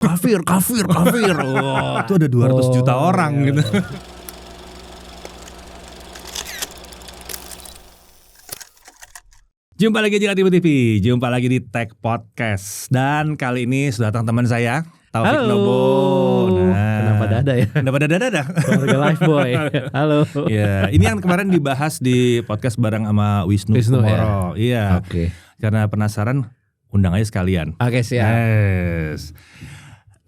kafir. Wah, itu ada 200 juta orang gitu. Jumpa lagi di Latimo TV, jumpa lagi di Tech Podcast. Dan kali ini sudah datang teman saya, Taufik Nobo. Kenapa dada ya? Kenapa dada? Keluarga Lifeboy. Halo. Ya, ini yang kemarin dibahas di podcast bareng sama Wisnu Kumoro. Ya? Iya. Oke. Karena penasaran, undang aja sekalian. Oke, siap. Yes.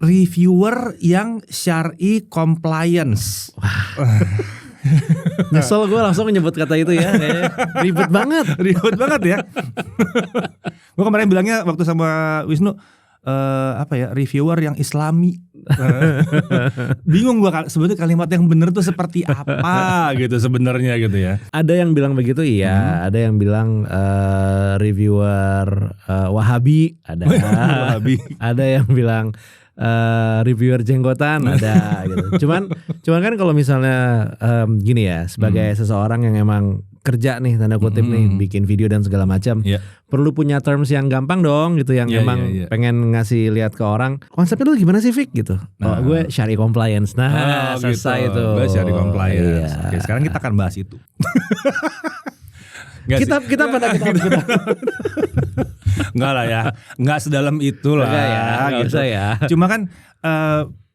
Reviewer yang syar'i compliance. Nyesel gue langsung nyebut kata itu ya. Ribet banget. Ribet banget ya. Gue kemarin bilangnya waktu sama Wisnu, reviewer yang Islami. Bingung gue sebetulnya kalimat yang benar tuh seperti apa gitu sebenarnya gitu ya. Ada yang bilang begitu, iya. Ada yang bilang reviewer Wahabi, ada. Wahabi. Ada yang bilang reviewer jenggotan, ada gitu. Cuman kan kalau misalnya gini ya, sebagai seseorang yang emang kerja nih tanda kutip nih, bikin video dan segala macam, perlu punya terms yang gampang dong gitu, yang emang pengen ngasih lihat ke orang konsepnya tuh gimana sih Fik gitu. Gue syar'i compliance. Selesai gitu. Gue syar'i compliance. Oke, sekarang kita akan bahas itu. Kita Enggak lah ya, enggak sedalam itulah enggak gitu. usah ya. Cuma kan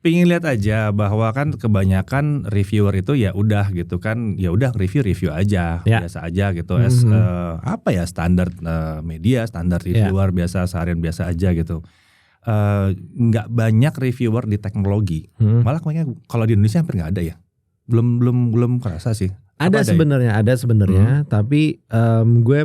pingin lihat aja bahwa kan kebanyakan reviewer itu ya udah gitu kan, ya udah review aja, biasa aja gitu. Standar media, standar reviewer biasa, seharian biasa aja gitu. Nggak banyak reviewer di teknologi. Malah kayaknya kalau di Indonesia hampir nggak ada ya. Belum kerasa sih. Ada sebenarnya, tapi gue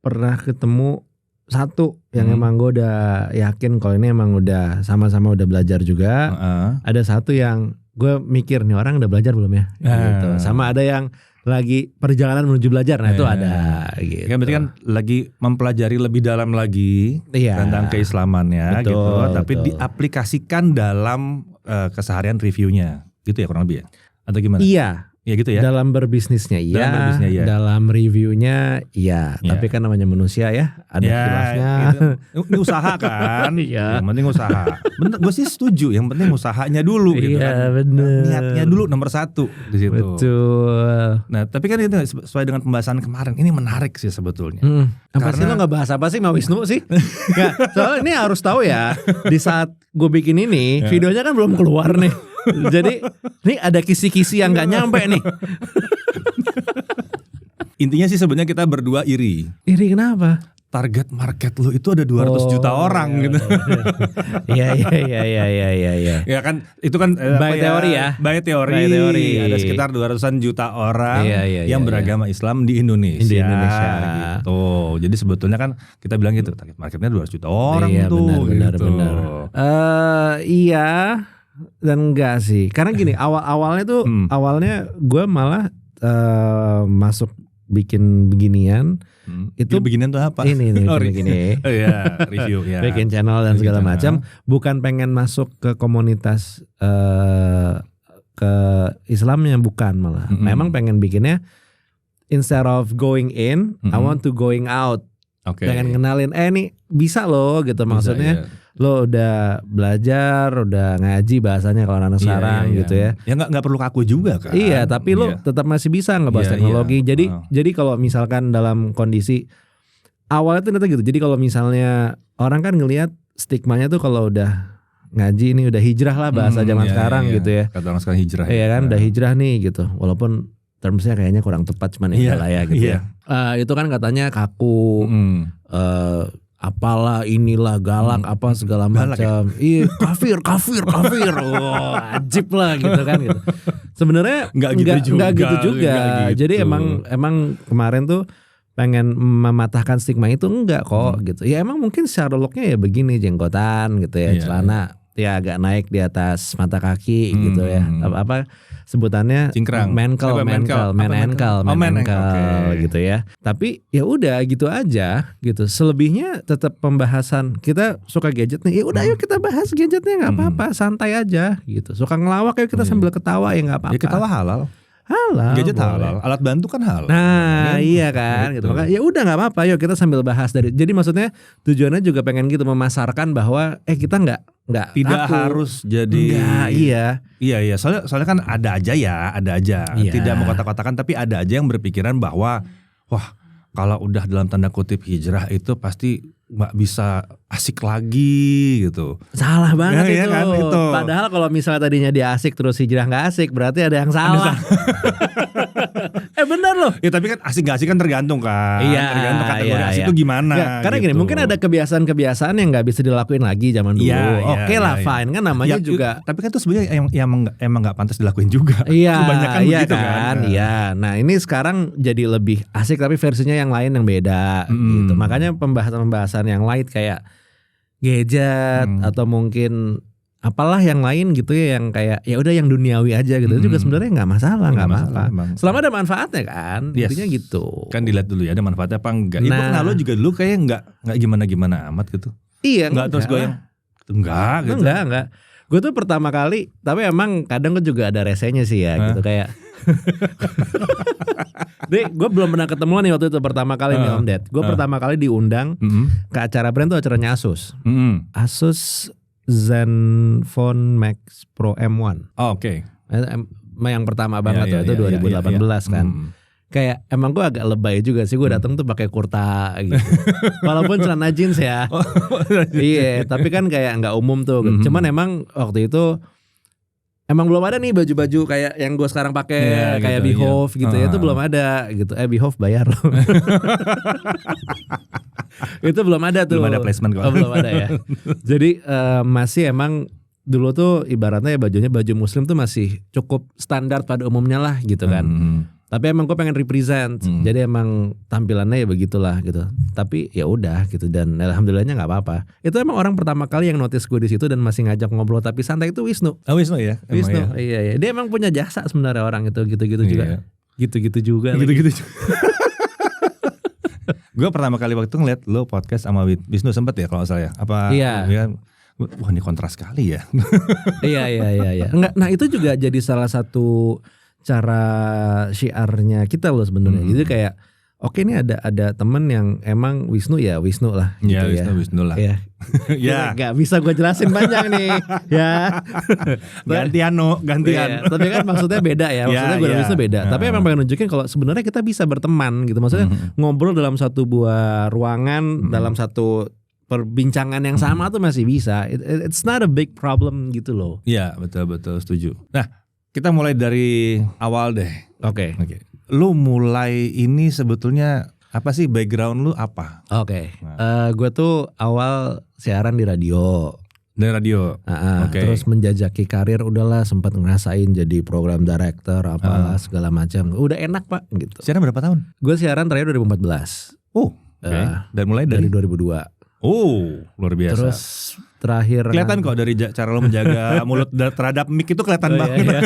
pernah ketemu satu yang emang gue udah yakin kalau ini emang udah sama-sama udah belajar juga. Ada satu yang gue mikir nih orang udah belajar belum ya? Gitu. Sama ada yang lagi perjalanan menuju belajar, itu ada. Gitu. Kan berarti kan lagi mempelajari lebih dalam lagi tentang keislamannya, betul, gitu. Tapi diaplikasikan dalam keseharian reviewnya, gitu ya kurang lebih ya? Atau gimana? Iya. Ya gitu ya. Dalam berbisnisnya dalam reviewnya tapi kan namanya manusia ya, ada khilafnya. Gitu. Ini usaha kan? Yang penting usaha. Bener, gue sih setuju. Yang penting usahanya dulu gitu kan. Bener. Niatnya dulu nomor 1 di situ. Betul. Nah, tapi kan itu sesuai dengan pembahasan kemarin. Ini menarik sih sebetulnya. Apa sih lo nggak bahas apa sih sama Wisnu sih? Soalnya ini harus tahu ya. Di saat gue bikin ini, videonya kan belum keluar nih. Jadi ini ada kisi-kisi yang gak nyampe nih. Intinya sih sebenarnya kita berdua iri. Iri kenapa? Target market lu itu ada 200 juta orang gitu. Iya. Ya kan itu kan by teori ya. By teori. Ada sekitar 200-an juta orang yang beragama Islam di Indonesia. Gitu. Jadi sebetulnya kan kita bilang gitu, target marketnya 200 juta orang tuh. Benar. Iya dan enggak sih. Karena gini, awalnya gue malah masuk bikin beginian. Itu beginian tuh apa? Ini begini. Review ya. Bikin channel dan segala macam, bukan pengen masuk ke komunitas ke Islamnya, bukan malah. Memang pengen bikinnya instead of going in, I want to going out. Pengen kenalin nih bisa loh gitu, maksudnya. Lo udah belajar, udah ngaji bahasanya kalau anak sekarang gitu ya. Ya nggak perlu kaku juga kan. Iya, tapi lo tetap masih bisa ngebahas teknologi. Jadi kalau misalkan dalam kondisi awalnya tuh ternyata gitu. Jadi kalau misalnya orang kan ngelihat stigmanya tuh kalau udah ngaji ini udah hijrah lah bahasa zaman sekarang gitu ya. Kata orang sekarang hijrah. Iya kan, udah hijrah nih gitu. Walaupun termsnya kayaknya kurang tepat, cuman ya gitu ya. Itu kan katanya kaku. Apalah inilah galak apa segala macam. Iya, kafir. Ajib lah gitu kan gitu. Sebenarnya enggak gitu juga. Jadi emang kemarin tuh pengen mematahkan stigma itu enggak kok gitu. Ya emang mungkin secara looknya ya begini, jenggotan gitu ya, celana ya agak naik di atas mata kaki gitu ya. Apa sebutannya cingkrang, man ankle gitu ya. Tapi ya udah gitu aja gitu. Selebihnya tetap pembahasan. Kita suka gadget nih, ya udah ayo kita bahas gadgetnya, nggak apa-apa, santai aja gitu. Suka ngelawak, ayo kita sambil ketawa, ya nggak apa-apa. Ya ketawa halal. Gadget boleh. halal, alat bantu kan halal. Nah, iya kan gitu. Maka ya udah nggak apa-apa, yuk kita sambil bahas dari. Jadi maksudnya tujuannya juga pengen gitu memasarkan bahwa kita nggak tidak aku. harus jadi. Enggak, iya. Iya. Soalnya kan ada aja. Iya. Tidak mau kata-katakan, tapi ada aja yang berpikiran bahwa wah, kalau udah dalam tanda kutip hijrah itu pasti nggak bisa asik lagi gitu. Salah banget ya, itu. Kan, itu. Padahal kalau misalnya tadinya dia asik terus hijrah nggak asik, berarti ada yang salah. Benar loh. Ya tapi kan asik gak asik kan tergantung kan. Iya. Tergantung kategori asik itu gimana. Karena gini, mungkin ada kebiasaan-kebiasaan yang nggak bisa dilakuin lagi zaman dulu. Oke lah, fine kan namanya juga. Tapi kan itu sebenarnya emang nggak pantas dilakuin juga. Iya. Kebanyakan begitu kan. Iya. Nah ini sekarang jadi lebih asik tapi versinya yang lain yang beda. Gitu. Makanya pembahasan yang light kayak gadget atau mungkin apalah yang lain gitu ya, yang kayak ya udah yang duniawi aja gitu. Itu juga sebenarnya nggak masalah, nggak apa-apa. Selama ada manfaatnya kan, intinya gitu. Kan dilihat dulu ya ada manfaatnya apa enggak. Ibu kenal lo juga dulu kayak nggak gimana amat gitu. Iya. Nggak terus gue yang enggak gitu. Enggak. Gue tuh pertama kali, tapi emang kadang gue juga ada resenya sih ya gitu kayak. Dek, gue belum pernah ketemu nih waktu itu pertama kali nih Om Ded. Gue pertama kali diundang ke acara brand tuh acaranya Asus. Asus Zenfone Max Pro M1. Oh, oke. Yang pertama banget tuh itu 2018 kan. Kayak emang gue agak lebay juga sih, gue datang tuh pakai kurta gitu. Walaupun celana jeans ya. Iya, tapi kan kayak nggak umum tuh. Cuman emang waktu itu emang belum ada nih baju-baju kayak yang gue sekarang pakai kayak gitu, Behove gitu ya, itu belum ada gitu. Behove bayar loh. Itu belum ada tuh. Belum ada placement kok. Belum ada ya. Jadi masih emang dulu tuh ibaratnya ya bajunya baju muslim tuh masih cukup standar pada umumnya lah gitu kan. Tapi emang gue pengen represent, jadi emang tampilannya ya begitulah gitu. Tapi ya udah gitu, dan alhamdulillahnya nggak apa-apa. Itu emang orang pertama kali yang notice gue di situ dan masih ngajak ngobrol tapi santai itu Wisnu. Oh Wisnu ya. Wisnu, iya. Dia emang punya jasa sebenarnya orang itu gitu-gitu juga. Gitu-gitu juga. Gitu-gitu. Gue pertama kali waktu ngeliat lo podcast sama Wisnu sempet ya kalau nggak salah ya. Apa? Iya. Wah ini kontras sekali ya. Iya. Enggak, nah itu juga jadi salah satu cara syiarnya kita loh sebenarnya. Jadi kayak oke ini ada temen yang emang Wisnu lah gitu ya. Wisnu lah. Ya. Ya. Gak bisa gue jelasin panjang nih. Ya. Gantian. Ya, tapi kan maksudnya beda ya. Maksudnya gue dan Wisnu beda. Tapi emang pengen nunjukin kalau sebenarnya kita bisa berteman gitu. Maksudnya ngobrol dalam satu buah ruangan, dalam satu perbincangan yang sama tuh masih bisa. It's not a big problem gitu loh. Iya betul setuju. Nah kita mulai dari awal deh. Oke. Lu mulai ini sebetulnya apa sih, background lu apa? Oke. Gue tuh awal siaran di radio. Dari radio. Terus menjajaki karir, udahlah sempat ngerasain jadi program director apalah segala macam. Udah enak Pak gitu. Siaran berapa tahun? Gue siaran terakhir 2014. Oh. Dan mulai dari 2002. Oh, luar biasa. Terus terakhir kelihatan kok dari cara lo menjaga mulut terhadap mic itu kelihatan banget. Iya.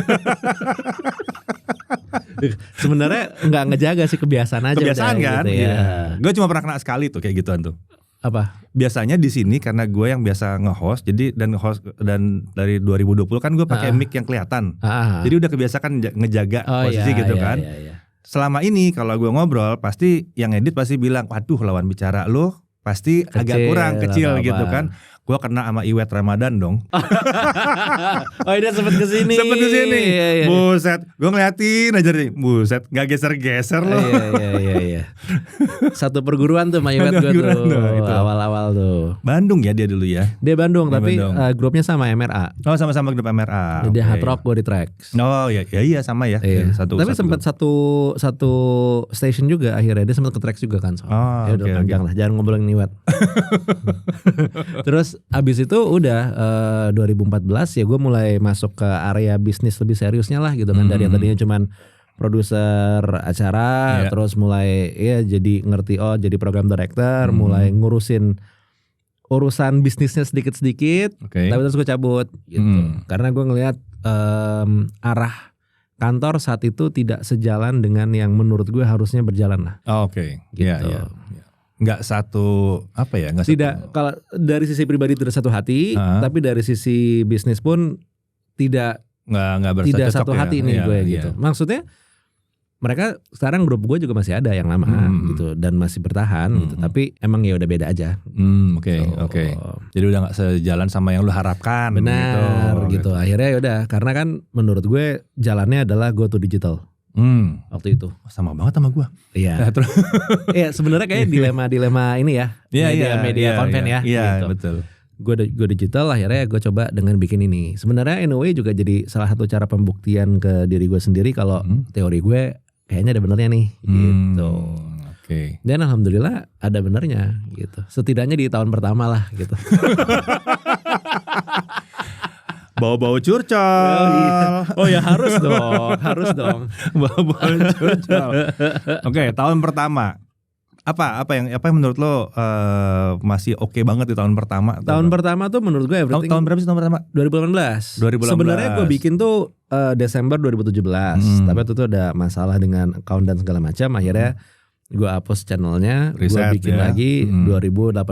Sebenarnya nggak ngejaga sih, kebiasaan aja. Kebiasaan kan? Gitu, ya. Gue cuma pernah kena sekali tuh kayak gituan tuh. Apa? Biasanya di sini karena gue yang biasa nge-host, jadi dan dari 2020 kan gue pakai mic yang kelihatan. Jadi udah kebiasaan ngejaga posisi gitu kan. Iya. Selama ini kalau gue ngobrol pasti yang edit pasti bilang, waduh lawan bicara lo pasti agak kurang kecil gitu kan. Gue kena sama Iwet Ramadan dong. Oh dia sempet kesini. Iya. Buset, gue ngeliatin aja nih. Buset, gak geser-geser loh. Iya. Satu perguruan tuh sama Iwet gue tuh gitu. Awal-awal tuh. Bandung ya dia dulu ya. Dia Bandung tapi grupnya sama MRA. Oh sama-sama grup MRA. Jadi Hard Rock, gue di Trax. Oh iya sama ya. Iya. Tapi sempat satu station juga akhirnya. Dia sempat ke Trax juga kan. Ya udah panjang lah, jangan ngobrolin Iwet. Terus abis itu udah 2014 ya gue mulai masuk ke area bisnis lebih seriusnya lah gitu kan. Dari yang tadinya cuman produser acara, terus mulai ya jadi ngerti jadi program director, mulai ngurusin urusan bisnisnya sedikit-sedikit. Tapi terus gue cabut gitu. Karena gue ngelihat arah kantor saat itu tidak sejalan dengan yang menurut gue harusnya berjalan lah. Gitu. Iya. Nggak satu apa ya? Tidak, kalau dari sisi pribadi tidak satu hati, tapi dari sisi bisnis pun tidak satu hati nih gue gitu. Maksudnya mereka sekarang grup gue juga masih ada yang lama gitu dan masih bertahan gitu. Tapi emang ya udah beda aja. Oke. Jadi udah nggak sejalan sama yang lu harapkan. Benar gitu. Akhirnya ya udah, karena kan menurut gue jalannya adalah go to digital. Waktu itu sama banget sama gue. Iya. Iya sebenarnya kayak dilema ini ya. Media konten ya. Iya gitu. betul. Gue digital, akhirnya gue coba dengan bikin ini. Sebenarnya in a way juga jadi salah satu cara pembuktian ke diri gue sendiri kalau teori gue kayaknya ada benernya nih gitu. Oke. Dan alhamdulillah ada benernya gitu. Setidaknya di tahun pertama lah gitu. Bau-bau curcol. Oh ya harus dong. Bau-bau curcol. Oke, tahun pertama. Apa yang menurut lo masih oke banget di tahun pertama? Tahun pertama tuh menurut gue everything. Tahun berapa sih tahun pertama? 2018. Sebenarnya gue bikin tuh Desember 2017. Tapi itu tuh ada masalah dengan account dan segala macam. Akhirnya gue hapus channelnya. Gue bikin lagi 2018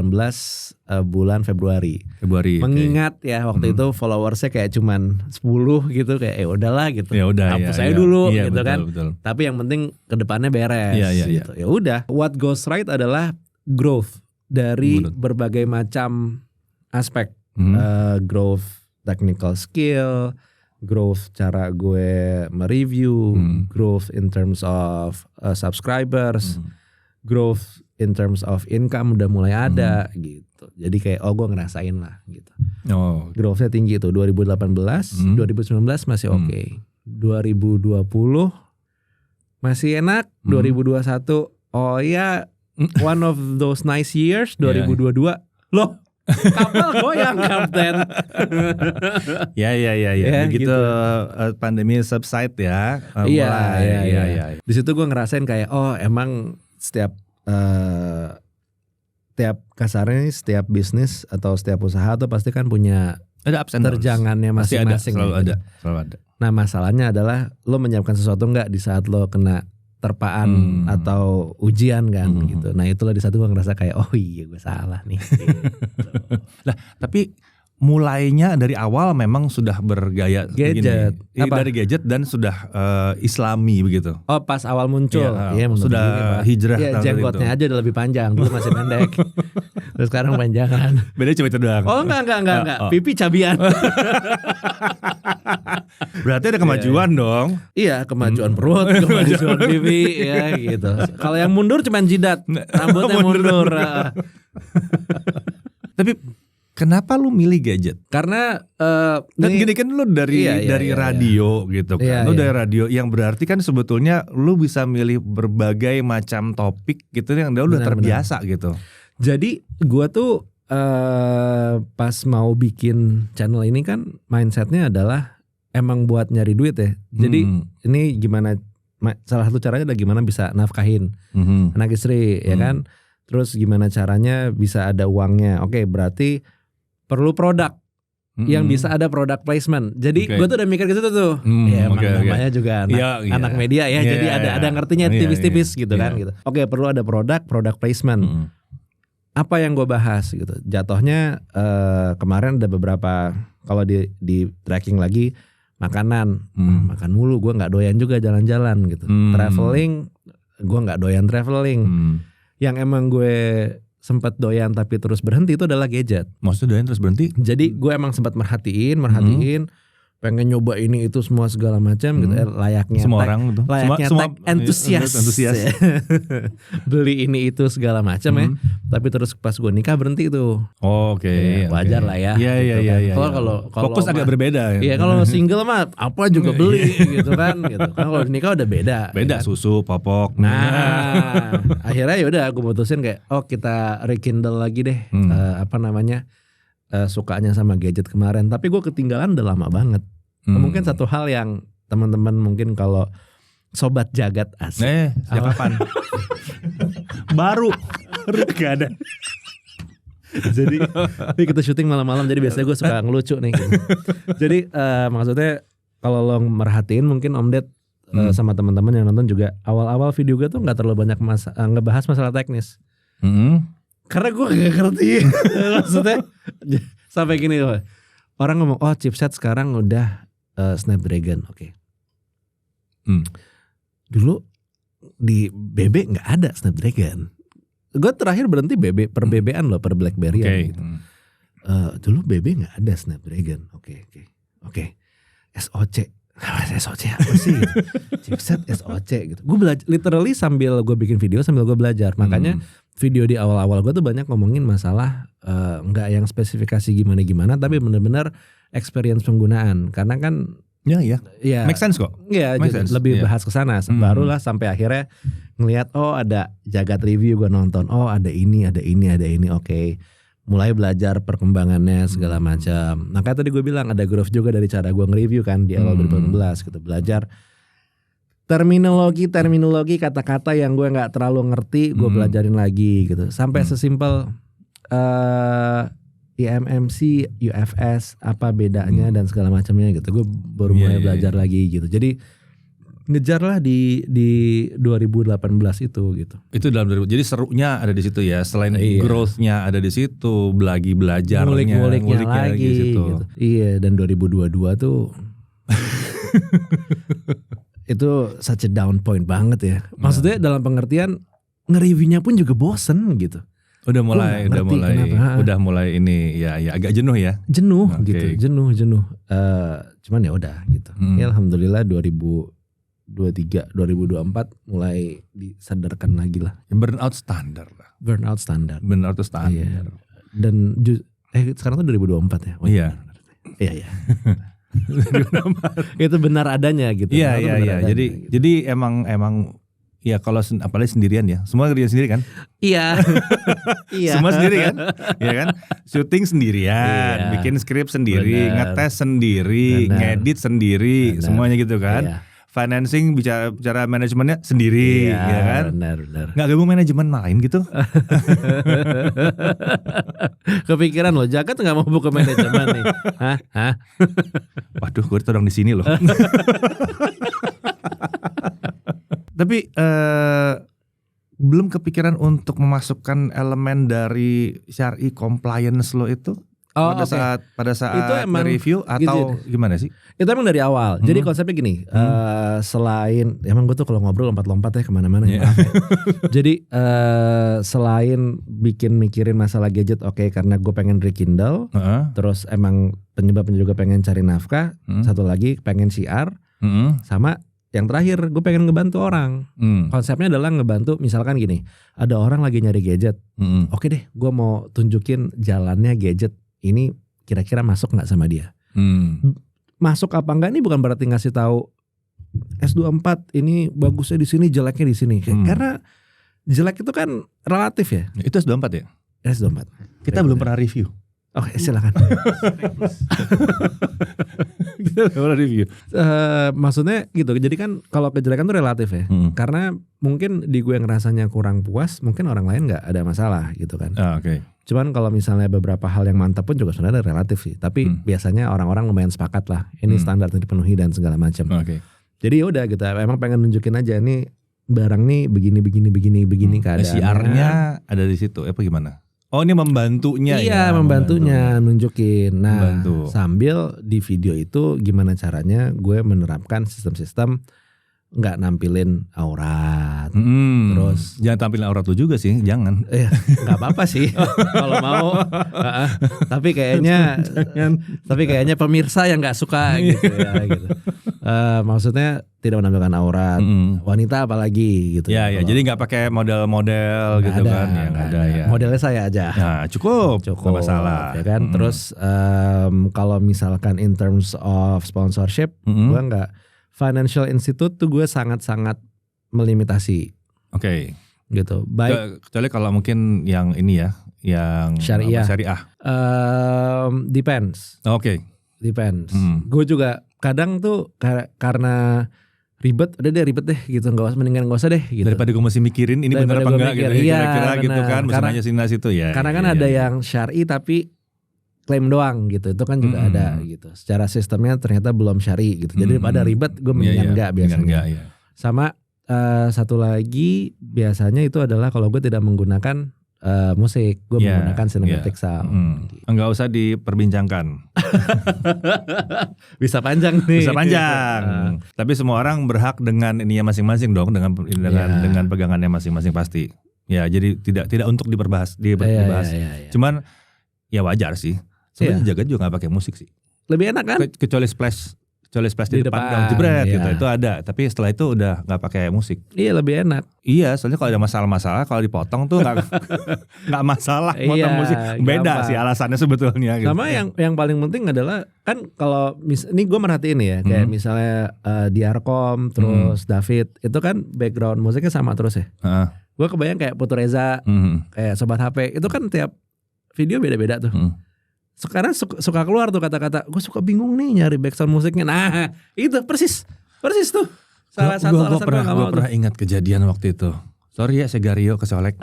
bulan Februari. Mengingat ya waktu itu followersnya kayak cuman 10 gitu, kayak udahlah gitu. Ya udah, hapus aja dulu gitu betul, kan. Betul. Tapi yang penting kedepannya beres. Gitu. Ya udah. What goes right adalah growth dari berbagai macam aspek. Growth technical skill, growth cara gue mereview, growth in terms of subscribers, growth in terms of income udah mulai ada gitu. Jadi kayak gue ngerasain lah gitu. Growthnya tinggi tuh 2018, 2019 masih oke. 2020 masih enak, 2021 oh ya one of those nice years, 2022 loh kapal goyang kapten. Ya. Begitu gitu. Pandemi subside ya. Iya. Di situ gue ngerasain kayak emang setiap kasarnya setiap bisnis atau setiap usaha tuh pasti kan punya ada ups and downs. Terjangannya masing-masing. Selalu ada. Nah masalahnya adalah lo menyiapkan sesuatu nggak di saat lo kena terpaan atau ujian kan gitu. Nah itulah di satu gue ngerasa kayak oh iya gue salah nih. Gitu. Lah tapi mulainya dari awal memang sudah bergaya gadget. Dari gadget dan sudah islami begitu. Oh pas awal muncul. Iya sudah hijrah. Iya jenggotnya aja udah lebih panjang. Dulu masih pendek. Terus sekarang panjangan. Beda cuma itu doang. Oh enggak. Pipi cabian. Berarti ada kemajuan dong. Iya kemajuan perut, kemajuan pipi ya gitu. Kalau yang mundur cuma jidat, rambutnya mundur. Tapi kenapa lu milih gadget? Karena dan gini kan lu dari radio gitu kan. Lu dari radio yang berarti kan sebetulnya lu bisa milih berbagai macam topik gitu yang udah terbiasa gitu. Jadi gua tuh pas mau bikin channel ini kan mindsetnya adalah emang buat nyari duit ya. Jadi ini gimana, salah satu caranya adalah gimana bisa nafkahin anak istri ya kan. Terus gimana caranya bisa ada uangnya. Oke berarti perlu produk yang bisa ada product placement. Jadi gue tuh udah mikir ke situ tuh. Ya emang namanya juga anak media ya. Jadi ada ngertinya tipis-tipis gitu kan gitu. Oke perlu ada product placement. Apa yang gue bahas gitu. Jatuhnya kemarin ada beberapa, kalau di tracking lagi makanan, makan mulu gue nggak doyan juga jalan-jalan gitu. Traveling gue nggak doyan traveling. Yang emang gue sempat doyan tapi terus berhenti itu adalah gadget. Maksudnya doyan terus berhenti? Jadi gue emang sempat merhatiin, pengen nyoba ini itu semua segala macam gitu. Layaknya semua orang gitu. Layaknya semua entusias. Beli ini itu segala macam ya. Tapi terus pas gue nikah berhenti tuh. Oke. Wajar lah ya. Iya. Kalau fokus agak berbeda. Iya kalau single mah apa juga beli gitu kan. Gitu. Kan kalau nikah udah beda. Beda ya kan? Susu, popok. Nah akhirnya yaudah gue putusin kayak kita rekindle lagi deh. Sukanya sama gadget kemarin, tapi gue ketinggalan udah lama banget. Mungkin satu hal yang teman-teman mungkin kalau sobat jagat asik. Sejak kapan? Baru gak ada. Jadi kita syuting malam-malam, jadi biasanya gue suka ngelucu nih. Gitu. Jadi maksudnya kalau lo merhatiin mungkin Om Ded sama teman-teman yang nonton juga awal-awal video gue tuh nggak terlalu banyak ngebahas masalah teknis. Karena gue gak ngerti. Maksudnya sampai gini loh. Orang ngomong chipset sekarang udah Snapdragon. Oke. Dulu di BB nggak ada Snapdragon. Gue terakhir berhenti BB per BB-an loh, per BlackBerry gitu. Dulu BB nggak ada Snapdragon. Oke. SoC. SoC apa sih? Gitu. Chipset SoC gitu. Gue belajar literally sambil gue bikin video sambil gue belajar. Makanya video di awal-awal gue tuh banyak ngomongin masalah nggak yang spesifikasi gimana-gimana, tapi benar-benar experience penggunaan. Karena kan ya make sense kok. Iya, lebih bahas ke sana. Barulah sampai akhirnya ngelihat ada jagat review, gue nonton. Oh, ada ini. Oke. Mulai belajar perkembangannya segala macam. Makanya tadi gue bilang ada growth juga dari cara gue nge-review kan di awal 2016 gitu. Belajar terminologi kata-kata yang gue nggak terlalu ngerti, gue pelajarin lagi gitu. Sampai sesimpel IMMC, UFS, apa bedanya dan segala macamnya gitu. Gue baru mulai belajar lagi gitu. Jadi ngejarlah di 2018 itu gitu. Itu dalam 2000. Jadi serunya ada di situ ya. Selain growth-nya ada di situ, lagi belajarnya, nguliknya lagi di situ. Gitu. Iya, dan 2022 tuh itu such a down point banget ya. Maksudnya dalam pengertian nge-reviewnya pun juga bosen gitu. Udah mulai ini ya agak jenuh ya. Jenuh gitu, jenuh. Cuman ya udah gitu. Ya alhamdulillah 2023, 2024 mulai disadarkan lagi lah. Burnout standar. Burnout itu standar. Iya. Dan sekarang tuh 2024 ya. Iya. Iya. Itu benar adanya gitu. Iya. Jadi emang ya kalau apalagi sendirian ya, semua kerja sendiri kan? Iya. Semua sendiri kan? Iya kan? Syuting sendirian, bikin skrip sendiri, ngetes sendiri, ngedit sendiri, semuanya gitu kan? Iya. Financing bicara manajemennya sendiri, ya kan? Benar. Nggak gabung manajemen lain gitu? Kepikiran loh, Jagat nggak mau buka manajemen nih? Hah? Waduh, gue todong di sini loh. Tapi belum kepikiran untuk memasukkan elemen dari syar'i compliance lo itu pada saat itu emang review atau gimana sih? Itu emang dari awal. Jadi konsepnya gini, selain emang gue tuh kalau ngobrol lompat-lompat ya kemana-mana. Yeah. Jadi selain mikirin masalah gadget, karena gue pengen rekindle, terus emang penyebabnya juga pengen cari nafkah, satu lagi pengen siar, sama yang terakhir gue pengen ngebantu orang. Konsepnya adalah ngebantu, misalkan gini, ada orang lagi nyari gadget. Oke deh, gue mau tunjukin jalannya gadget ini kira-kira masuk nggak sama dia. Masuk apa enggak ini bukan berarti ngasih tahu S24 ini bagusnya di sini, jeleknya di sini. Karena jelek itu kan relatif ya. Itu S24 ya? S24. Kita belum pernah review. Oke, silakan. Kita pernah review. Maksudnya gitu. Jadi kan kalau kejelekan tuh relatif ya. Karena mungkin di gue yang rasanya kurang puas, mungkin orang lain nggak ada masalah gitu kan. Oke. Cuman kalau misalnya beberapa hal yang mantap pun juga sebenarnya relatif sih. Tapi biasanya orang-orang lumayan sepakat lah. Ini standar yang dipenuhi dan segala macam. Jadi udah gitu. Emang pengen nunjukin aja nih barang nih begini keadaannya. SCR-nya ada di situ. Apa gimana? Oh, ini membantunya. Iya, membantunya nunjukin. Nah, sambil di video itu gimana caranya gue menerapkan sistem-sistem nggak nampilin aurat. Terus jangan tampilin aurat lu juga sih, jangan. Nggak apa-apa sih kalau mau. Tapi kayaknya pemirsa yang nggak suka gitu ya gitu. Maksudnya tidak menampilkan aurat, wanita apalagi gitu. Ya, jadi nggak pakai model-model gitu kan? Ya, nggak ada ya. Modelnya saya aja. Nah, cukup. Nggak masalah. Ya kan. Terus kalau misalkan in terms of sponsorship, gue nggak. Financial Institute tuh gue sangat-sangat melimitasi. Oke. Gitu. Baik. Kecuali kalau mungkin yang ini ya, yang syariah. Depends. Oke. Depends. Gue juga kadang tuh karena ribet deh gitu, mendingan gak usah deh gitu. Daripada gue masih mikirin ini benar apa enggak gitu. Iya, kira-kira gitu kan, mesti nanya sini situ ya. Karena kan ada yang syar'i tapi klaim doang gitu, itu kan juga ada gitu. Secara sistemnya ternyata belum syar'i gitu. Jadi daripada ribet, gue mendingan enggak biasanya. Sama satu lagi biasanya itu adalah kalau gue tidak menggunakan musik, gue menggunakan cinematic sound. Enggak usah diperbincangkan. Bisa panjang nih. Bisa panjang. Tapi semua orang berhak dengan ininya masing-masing dong, dengan pegangannya masing-masing pasti. Ya, jadi tidak untuk dibahas. Cuman ya wajar sih. Sebenarnya Jagat juga nggak pakai musik sih. Lebih enak kan? Kecuali splash di depan dong, jebret gitu. Itu ada, tapi setelah itu udah nggak pakai musik. Iya, lebih enak. Iya, soalnya kalau ada masalah kalau dipotong tuh nggak masalah. Potong musik beda sih alasannya sebetulnya. Gitu. Sama yang paling penting adalah kan kalau ini gue merhatiin ya, kayak misalnya Diarkom terus David itu kan background musiknya sama terus ya. Gue kebayang kayak Putu Reza, kayak Sobat HP itu kan tiap video beda-beda tuh. Sekarang suka keluar tuh kata-kata, gue suka bingung nih nyari background musiknya. Nah itu persis tuh. Salah satu alasan gue pernah ingat kejadian waktu itu. Sorry ya Segario kesolek.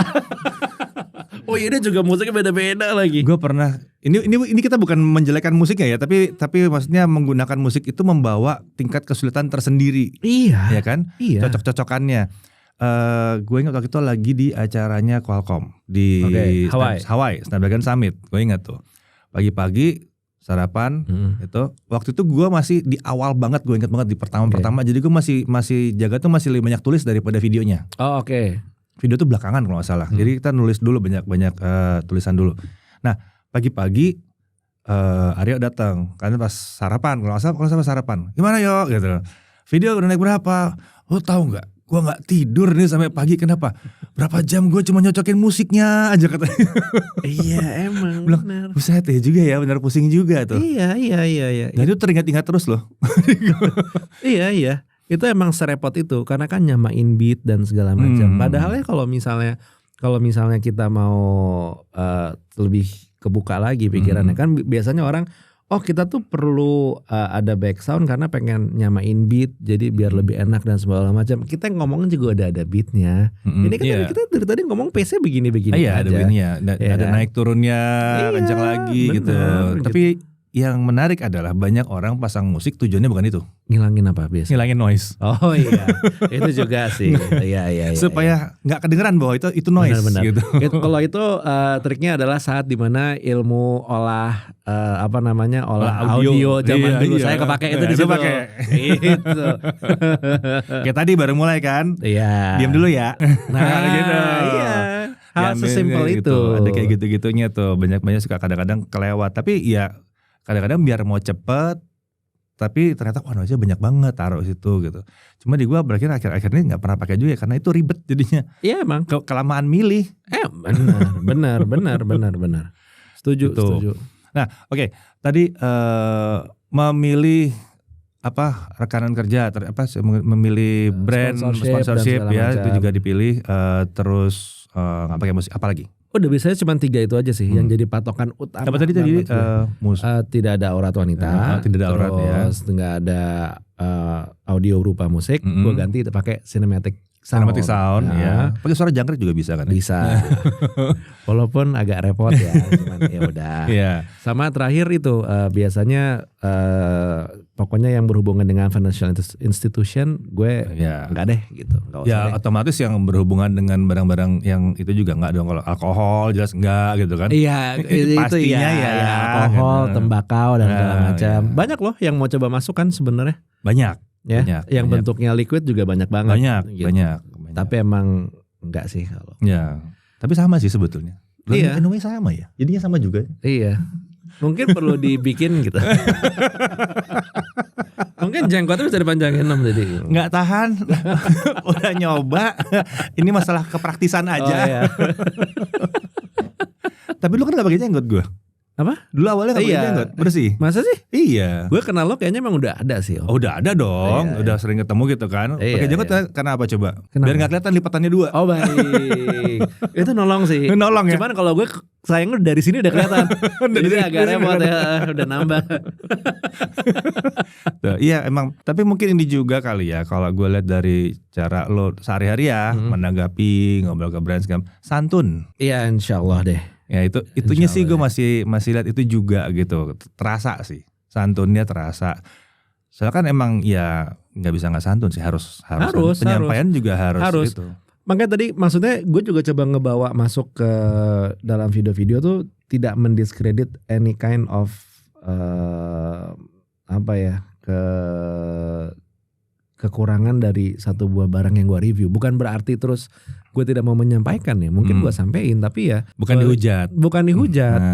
Oh iya, dia juga musiknya beda-beda lagi. Gue pernah, ini kita bukan menjelekan musiknya ya, tapi maksudnya menggunakan musik itu membawa tingkat kesulitan tersendiri. Iya. Ya kan? Iya. Cocok-cocokannya. Gue ingat waktu itu lagi di acaranya Qualcomm di Hawaii Snapdragon Summit. Gue ingat tuh. Pagi-pagi sarapan itu waktu itu gue masih di awal banget, gue ingat banget di pertama jadi gue masih Jagat tuh masih lebih banyak tulis daripada videonya. Video tuh belakangan kalau nggak salah. Jadi kita nulis dulu banyak tulisan dulu. Nah pagi-pagi Aryo datang karena pas sarapan kalau nggak salah sarapan gimana yo gitu. Video udah naik berapa? Lo tahu nggak? Gue nggak tidur nih sampai pagi. Kenapa? Berapa jam gue cuma nyocokin musiknya aja katanya. Iya emang. Benar. Buset ya juga ya, benar pusing juga tuh. Iya. Dan itu teringat-ingat terus loh. Iya. Itu emang serepot itu karena kan nyamain beat dan segala macam. Padahal ya kalau misalnya kita mau lebih kebuka lagi pikirannya kan biasanya orang kita tuh perlu ada back sound karena pengen nyamain beat jadi biar lebih enak dan segala macam. Kita ngomongin juga udah ada beatnya. Ini kan kita dari tadi ngomong PC begini aja. Ada beatnya, ada naik turunnya, kencang lagi gitu. Tapi yang menarik adalah banyak orang pasang musik tujuannya bukan itu. Ngilangin apa biasa? Ngilangin noise. Oh iya, itu juga sih. Iya. Supaya nggak kedengeran bahwa itu noise. Benar. Gitu. Kalau itu triknya adalah saat dimana ilmu olah audio zaman dulu saya kepake itu di situ. Itu. Kayak tadi baru mulai kan? Iya. Diam dulu ya. Nah gitu. Iya. Hal sesimpel itu. Ada kayak gitu-gitunya tuh. Banyak suka kadang-kadang kelewat. Tapi ya kadang-kadang biar mau cepet, tapi ternyata noise-nya banyak banget taruh situ gitu. Cuma di gua berakhir akhir-akhir ini nggak pernah pakai juga karena itu ribet jadinya. Iya emang. Kelamaan milih. Benar. Setuju. Nah, oke. Tadi memilih rekanan kerja, memilih brand sponsorship ya itu juga dipilih. Terus nggak pakai musik, apa lagi? Udah biasanya cuma 3 itu aja sih yang jadi patokan utama. Apa tadi tidak ada aurat wanita, tidak ada aurat ya. Terus nggak ada audio berupa musik. Gue ganti pakai cinematic sound ya. Pakai suara jangkrik juga bisa kan? Bisa. Walaupun agak repot ya, cuman ya udah. Yeah. Sama terakhir itu biasanya pokoknya yang berhubungan dengan financial institution gue enggak deh gitu. Ya otomatis yang berhubungan dengan barang-barang yang itu juga enggak dong. Kalau alkohol jelas enggak gitu kan? Iya itu pastinya ya alkohol, tembakau dan segala macam. Banyak loh yang mau coba masuk kan sebenarnya. Banyak. Ya, yang bentuknya liquid juga banyak banget. Banyak. Tapi emang enggak sih kalau. Ya. Tapi sama sih sebetulnya. Iya. Anyway sama ya. Jadinya sama juga. Iya. Mungkin perlu dibikin gitu. Mungkin jenggotnya bisa dipanjangin 6 jadi. Nggak tahan. Udah nyoba. Ini masalah kepraktisan aja. Oh, iya. Tapi lu kan gak pakai jenggot gue. Apa? Dulu awalnya gak pakai jenggot, bersih. Masa sih? Iya. Gue kenal lo kayaknya emang udah ada sih. Oh udah ada dong, udah sering ketemu gitu kan. Pakai jenggot karena apa coba? Kenapa? Biar gak kelihatan lipatannya 2. Oh baik. Itu nolong sih. Nolong ya. Cuman kalau gue sayangnya dari sini udah kelihatan. Jadi agak repot ya, udah nambah. Tuh, iya emang. Tapi mungkin ini juga kali ya, kalau gue lihat dari cara lo sehari-hari ya menanggapi ngobrol ke brand santun. Iya insyaallah deh. Ya itunya sih gue masih lihat itu juga gitu, terasa sih santunnya terasa. Soalnya kan emang ya nggak bisa nggak santun sih, harus penyampaian juga harus itu. makanya tadi maksudnya gue juga coba ngebawa masuk ke dalam video-video tuh tidak mendiskredit any kind of kekurangan dari satu buah barang yang gue review. Bukan berarti terus gue tidak mau menyampaikan ya. Mungkin gue sampein tapi ya bukan dihujat.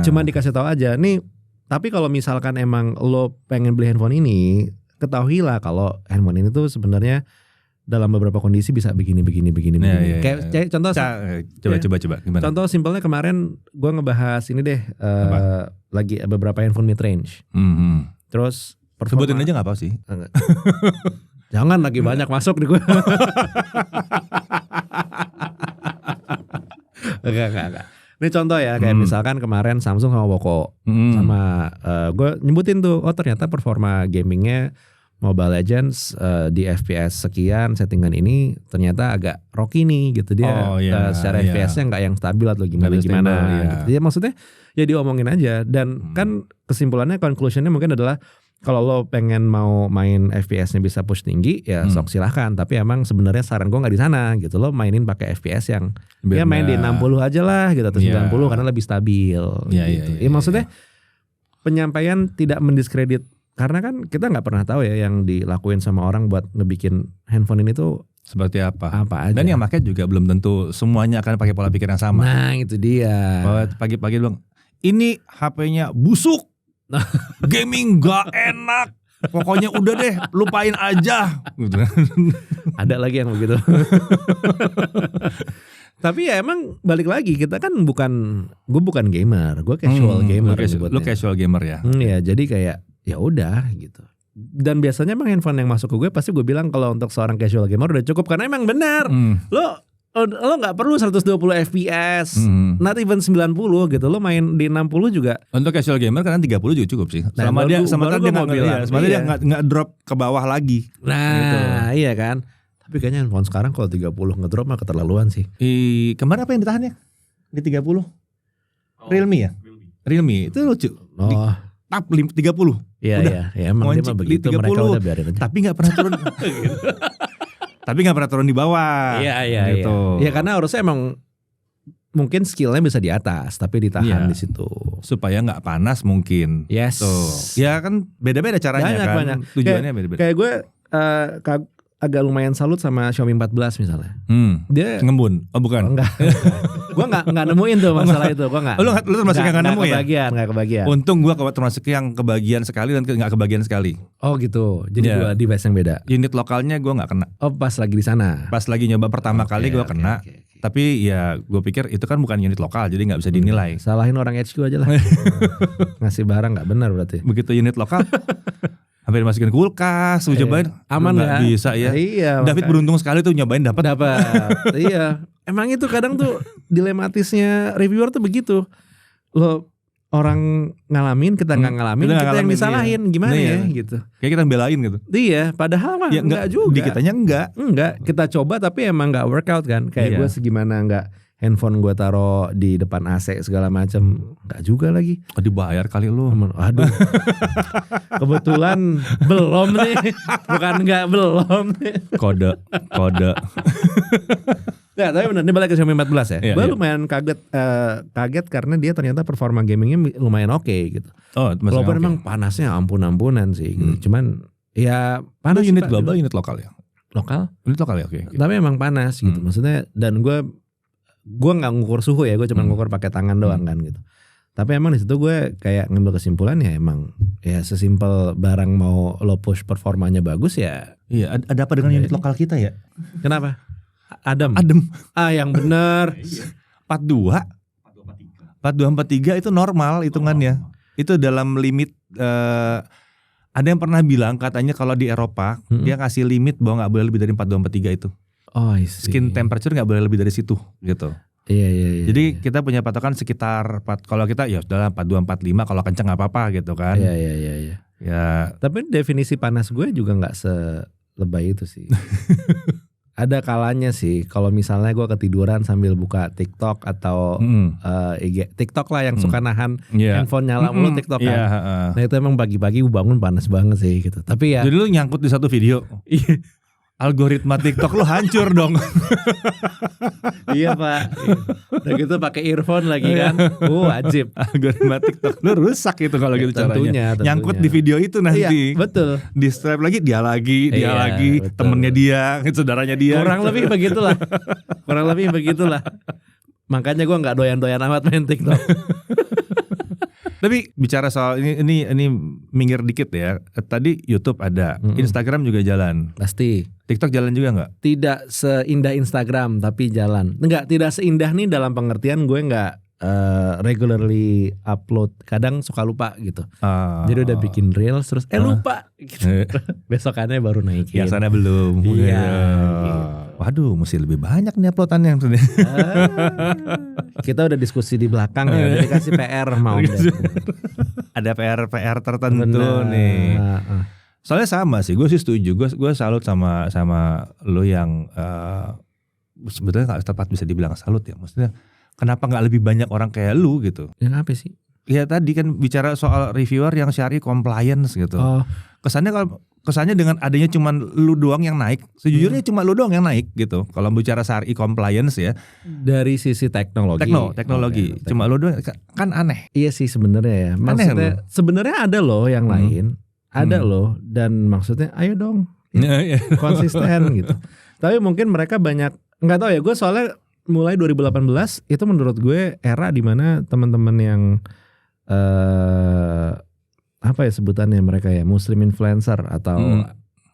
Cuma dikasih tahu aja nih. Tapi kalau misalkan emang lo pengen beli handphone ini, ketahuilah kalau handphone ini tuh sebenarnya dalam beberapa kondisi bisa begini. Kayak contoh coba gimana? Contoh simpelnya kemarin gue ngebahas ini deh lagi beberapa handphone mid range. Terus sebutin aja nggak apa sih? Jangan lagi banyak masuk di gue. Enggak. Ini contoh ya kayak misalkan kemarin Samsung sama Poco sama gue nyebutin tuh ternyata performa gamingnya Mobile Legends di FPS sekian settingan ini ternyata agak rocky nih gitu dia secara FPS-nya nggak yang stabil atau gimana gitu. Jadi maksudnya ya diomongin aja dan kan kesimpulannya conclusionnya mungkin adalah kalau lo pengen mau main FPS-nya bisa push tinggi ya sok silahkan. Tapi emang sebenarnya saran gue nggak di sana gitu. Lo mainin pakai FPS yang ya main di 60 aja lah gitu atau 90 karena lebih stabil. Gitu. Maksudnya penyampaian tidak mendiskredit karena kan kita nggak pernah tahu ya yang dilakuin sama orang buat ngebikin handphone ini tuh seperti apa aja. Dan yang pakai juga belum tentu semuanya akan pakai pola pikir yang sama. Nah itu dia. Pagi-pagi bilang ini HP-nya busuk. Gaming gak enak. Pokoknya udah deh, lupain aja. Ada lagi yang begitu. Tapi ya emang balik lagi kita kan gue bukan gamer, gue casual gamer. Lu casual gamer ya? Ya jadi kayak ya udah gitu. Dan biasanya emang handphone yang masuk ke gue pasti gue bilang kalau untuk seorang casual gamer udah cukup karena emang benar. Lo nggak perlu 120 fps, not even 90 gitu. Lo main di 60 juga. Untuk casual gamer karena 30 juga cukup sih. Selama dia nggak drop ke bawah lagi. Nah gitu. Iya kan. Tapi kayaknya handphone sekarang kalau 30 ngedrop mah keterlaluan sih. Kemarin apa yang ditahan ya? Di 30? Realme ya? Realme itu lucu. Tap 30. Iya emang dia mah begitu. Mereka udah biarin aja. Tapi nggak pernah turun. Tapi nggak pernah turun di bawah. Iya gitu. Ya karena harusnya emang mungkin skillnya bisa di atas, tapi ditahan di situ supaya nggak panas mungkin. Yes. Tuh. Ya kan beda-beda caranya banyak. Tujuannya beda-beda. Kayak gue agak lumayan salut sama Xiaomi 14 misalnya. Dia ngembun. Oh bukan. Enggak. Gue nggak nemuin tuh masalah itu. Gue nggak. Lu termasuk yang nggak nemu ya? Nggak kebagian. Untung gue termasuk yang kebagian sekali dan nggak kebagian sekali. Oh gitu. Jadi dua device yang beda. Unit lokalnya gue nggak kena. Oh pas lagi di sana. Pas lagi nyoba pertama kali gue kena. Tapi ya gue pikir itu kan bukan unit lokal jadi nggak bisa dinilai. Salahin orang HQ aja lah. Ngasih barang nggak benar berarti. Begitu unit lokal. Hampir dimasukin kulkas, cobain aman nggak bisa ya. Iya. David beruntung sekali tuh nyobain dapat. Iya. Emang itu kadang tuh dilematisnya reviewer tuh begitu. Lo orang ngalamin, kita nggak ngalamin, kita yang disalahin gimana ya gitu. Kayak kita belain gitu. Iya, padahal mah ya, enggak juga. Di kitanya enggak. Kita coba tapi emang nggak workout kan. Kayak gue segimana nggak handphone gue taruh di depan AC segala macam, nggak juga lagi. Dibayar kali lu. Aduh. Kebetulan belum nih. Bukan nggak belum nih. Kode. Ya, tapi benar, ini balik ke Xiaomi 14 ya. Gue lumayan kaget karena dia ternyata performa gamingnya lumayan oke gitu. Walaupun memang panasnya ampun-ampunan sih gitu. Cuman ya panas. Unit global, unit lokal ya? Lokal? Unit lokal ya, oke. Tapi emang panas gitu. Maksudnya dan gue nggak ngukur suhu ya, gue cuma ngukur pakai tangan doang kan gitu. Tapi emang di situ gue kayak ngambil kesimpulan ya emang ya sesimpel barang mau lo push performanya bagus ya. Iya, ada apa dengan unit lokal kita ya? Kenapa? Adem. Yang bener. 42 4243 itu normal hitungannya. Itu dalam limit ada yang pernah bilang katanya kalau di Eropa dia ngasih limit bahwa nggak boleh lebih dari 4243 itu. Skin temperature nggak boleh lebih dari situ gitu. Iya. Jadi kita punya patokan sekitar kalau kita ya sudah 4245 kalau kenceng nggak apa-apa gitu kan. Iya. Ya. Tapi definisi panas gue juga nggak selebay itu sih. Ada kalanya sih kalau misalnya gue ketiduran sambil buka TikTok atau IG TikTok lah yang suka nahan handphone nyala mulu TikTok kan. Nah itu emang pagi-pagi gue bangun panas banget sih gitu. Tapi ya. Jadi lu nyangkut di satu video. algoritma TikTok lu hancur dong. Iya Pak. Udah gitu pakai earphone lagi kan. Wajib. Algoritma TikTok lu rusak itu kalau gitu Tentunya. caranya. Nyangkut di video itu nanti. Iya, betul. Di stripe lagi dia lagi, betul. temennya dia, saudaranya dia. Kurang lebih begitulah. Makanya gue nggak doyan-doyan amat main TikTok. Tapi bicara soal ini minggir dikit ya. Tadi YouTube ada, Instagram juga jalan. Pasti. TikTok jalan juga nggak? Tidak seindah Instagram tapi jalan. Enggak, tidak seindah nih dalam pengertian gue nggak regularly upload. Kadang suka lupa gitu. Jadi udah bikin reels terus lupa gitu. Besokannya baru naikin. Yang sana belum. Iya. Gitu. Waduh, mesti lebih banyak nih uploadannya. Kita udah diskusi di belakang ya, udah dikasih PR mau. Ada PR tertentu nih. Soalnya sama sih, gue sih setuju. Gue salut sama lo yang sebetulnya nggak tepat bisa dibilang salut ya. Maksudnya kenapa nggak lebih banyak orang kayak lu gitu? Yang apa sih? Ya tadi kan bicara soal reviewer yang syari compliance gitu. Kesannya dengan adanya cuman lu doang yang naik. Sejujurnya cuma lu doang yang naik gitu. Kalau bicara syari compliance ya. Dari sisi teknologi. Teknologi. Okay, cuma lu doang kan aneh. Iya sih sebenarnya ya. Maksudnya sebenarnya ada loh yang lain. Ada loh, dan maksudnya ayo dong konsisten gitu. Tapi mungkin mereka banyak nggak tahu ya. Gue soalnya mulai 2018 itu menurut gue era dimana teman-teman yang apa ya sebutannya mereka ya, Muslim influencer atau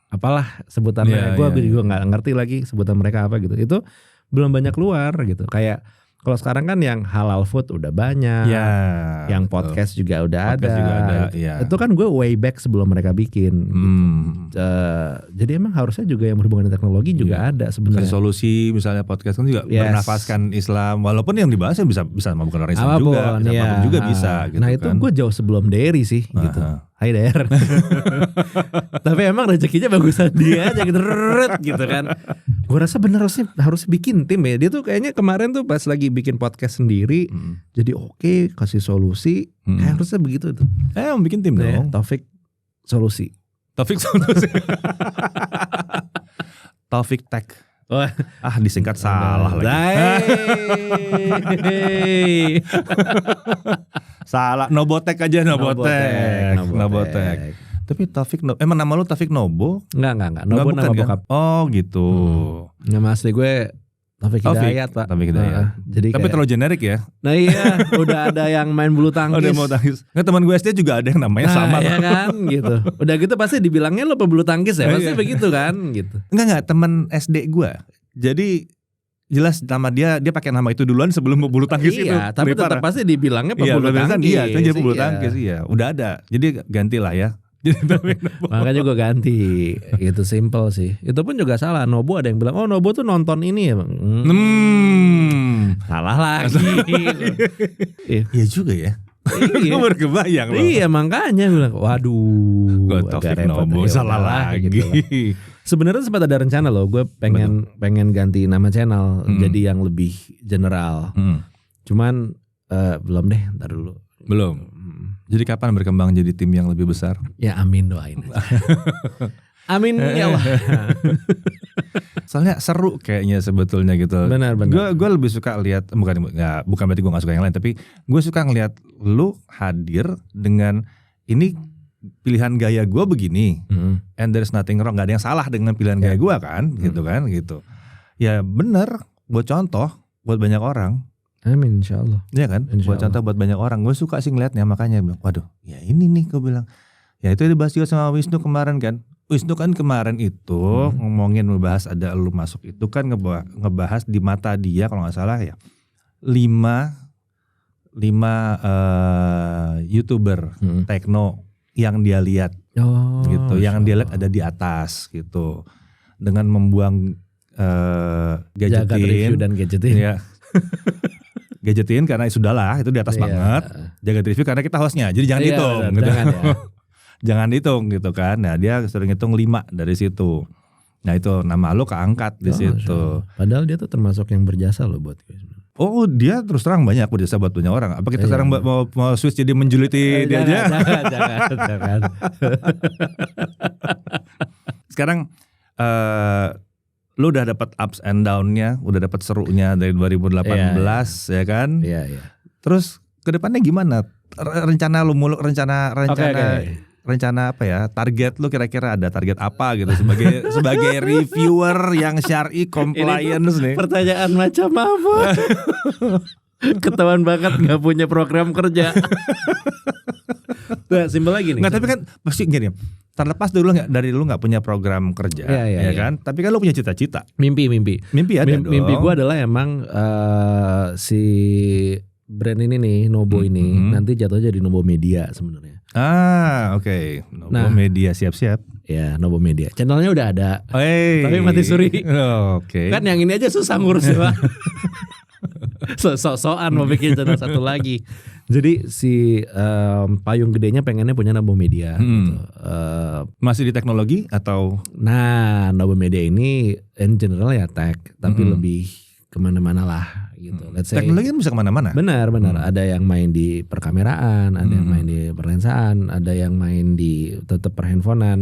apalah sebutannya, gue nggak ngerti lagi sebutan mereka apa gitu. Itu belum banyak keluar gitu. Kayak kalau sekarang kan yang halal food udah banyak, yang podcast juga udah ada. Itu kan gue way back sebelum mereka bikin. Gitu. Jadi emang harusnya juga yang berhubungan dengan teknologi juga ada sebenarnya. Solusi misalnya podcast kan juga bernafaskan Islam, walaupun yang dibahasnya bisa sama bukan orang Islam apapun, apapun juga bisa. Gitu nah itu gue jauh sebelum Derry sih. Gitu. Hai Der. Tapi emang rezekinya bagusan dia aja gitu kan. Gue rasa bener harus bikin tim ya. Dia tuh kayaknya kemarin tuh pas lagi bikin podcast sendiri, jadi oke, kasih solusi. Harusnya begitu tuh. Bikin tim dong. Taufik Solusi. Taufik Tech. Disingkat salah lagi. Salah, Nobotek aja Nobotek. Tapi Taufik emang nama lu Taufik Nobo? Enggak. Nobo nama bokap. Oh gitu. Nama asli gue Taufik Hidayat, Pak. Taufik Hidayat. Jadi tapi terlalu generik ya. Nah iya, udah ada yang main bulu tangkis. Udah mau tangkis. Nggak, teman gue SD juga ada yang namanya sama. Ya kan, gitu. Udah gitu pasti dibilangnya lo pebulu tangkis ya, pasti begitu kan, gitu. Enggak, teman SD gue. Jadi jelas nama dia pakai nama itu duluan sebelum bulu tangkis itu. Iya, tapi tetap pasti dibilangnya pebulu tangkis. Iya, jadi pebulu tangkis iya. Udah ada. Jadi gantilah ya. Makanya gue ganti. Itu simple sih. Itu pun juga salah. Nobo ada yang bilang, oh Nobo tuh nonton ini ya Bang. Salah lagi. Iya juga ya. Gue baru kebayang loh. Iya makanya gue bilang, waduh, Taufik Nobo salah lagi gitu. Sebenarnya sempat ada rencana loh, gue pengen ganti nama channel jadi yang lebih general. Cuman belum deh, ntar dulu. Belum. Jadi kapan berkembang jadi tim yang lebih besar? Ya amin, doain. Amin ya Allah. Soalnya seru kayaknya sebetulnya gitu. Benar. Gue lebih suka lihat, bukan berarti gue gak suka yang lain, tapi gue suka ngelihat lu hadir dengan ini pilihan gaya gue begini, and there's nothing wrong, gak ada yang salah dengan pilihan gaya gue kan, gitu. Ya bener, buat contoh buat banyak orang. Amin, insyaallah. Iya kan, buat contoh buat banyak orang. Gue suka sih ngeliatnya, makanya bilang, waduh, ya ini nih gue bilang. Ya itu dibahas juga sama Wisnu kemarin kan. Wisnu kan kemarin itu ngomongin membahas ada lu masuk itu kan ngebahas di mata dia kalau nggak salah ya 5 YouTuber tekno yang dia lihat gitu, yang dia lihat ada di atas gitu, dengan membuang gadgetin dan gadgetin ya. Gadgetin karena sudahlah itu di atas banget. Jaga review karena kita hostnya, jadi jangan hitung gitu. Jangan hitung gitu kan. Nah dia sering hitung 5 dari situ. Nah itu nama lo keangkat di situ. Padahal dia tuh termasuk yang berjasa loh buat gue. Oh dia terus terang banyak berjasa buat banyak orang. Apa kita sekarang mau switch jadi menjuliti dia aja? Jangan. Sekarang lu udah dapat ups and down-nya, udah dapat serunya dari 2018 ya kan? Iya. Terus kedepannya gimana? Rencana lu muluk rencana apa ya? Target lu kira-kira ada target apa gitu sebagai reviewer yang syar'i compliance nih? Pertanyaan macam apa? Ketahuan banget nggak punya program kerja. Nah, simpel lagi nih. Nggak, tapi kan pasti gini. Terlepas dulu dari lu nggak punya program kerja, ya kan? Tapi kan lu punya cita-cita. Mimpi ada dong. Mimpi gue adalah emang si brand ini nih, Nobo ini nanti jatuhnya jadi Nobo Media sebenarnya. Oke. Nobo Media, siap-siap. Ya, Nobo Media. Channelnya udah ada. Tapi mati suri. Oke. Kan yang ini aja susah ngurusnya, Pak. Sok-sokan mau bikin channel satu lagi. Jadi si payung gedenya pengennya punya Nobo Media gitu. Masih di teknologi atau? Nah, Nobo Media ini in general ya tech, tapi lebih kemana-mana lah gitu. Let's say, teknologi kan bisa kemana-mana. Benar. Ada yang main di perkameraan, ada yang main di perlensaan, ada yang main di tetap perhandphonean.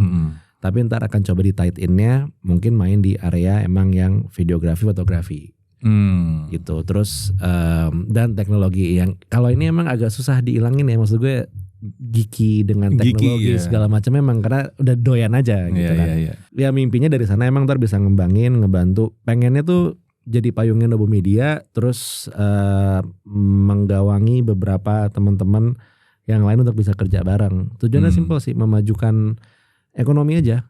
Tapi ntar akan coba di tight in-nya mungkin main di area emang yang videografi, fotografi. Gitu. Terus dan teknologi yang kalau ini emang agak susah dihilangin ya, maksud gue geeky dengan teknologi segala macam emang karena udah doyan aja gitu kan. Ya mimpinya dari sana emang ntar bisa ngebantu. Pengennya tuh jadi payungnya Nobo Media, terus menggawangi beberapa teman-teman yang lain untuk bisa kerja bareng. Tujuannya simpel sih, memajukan ekonomi aja.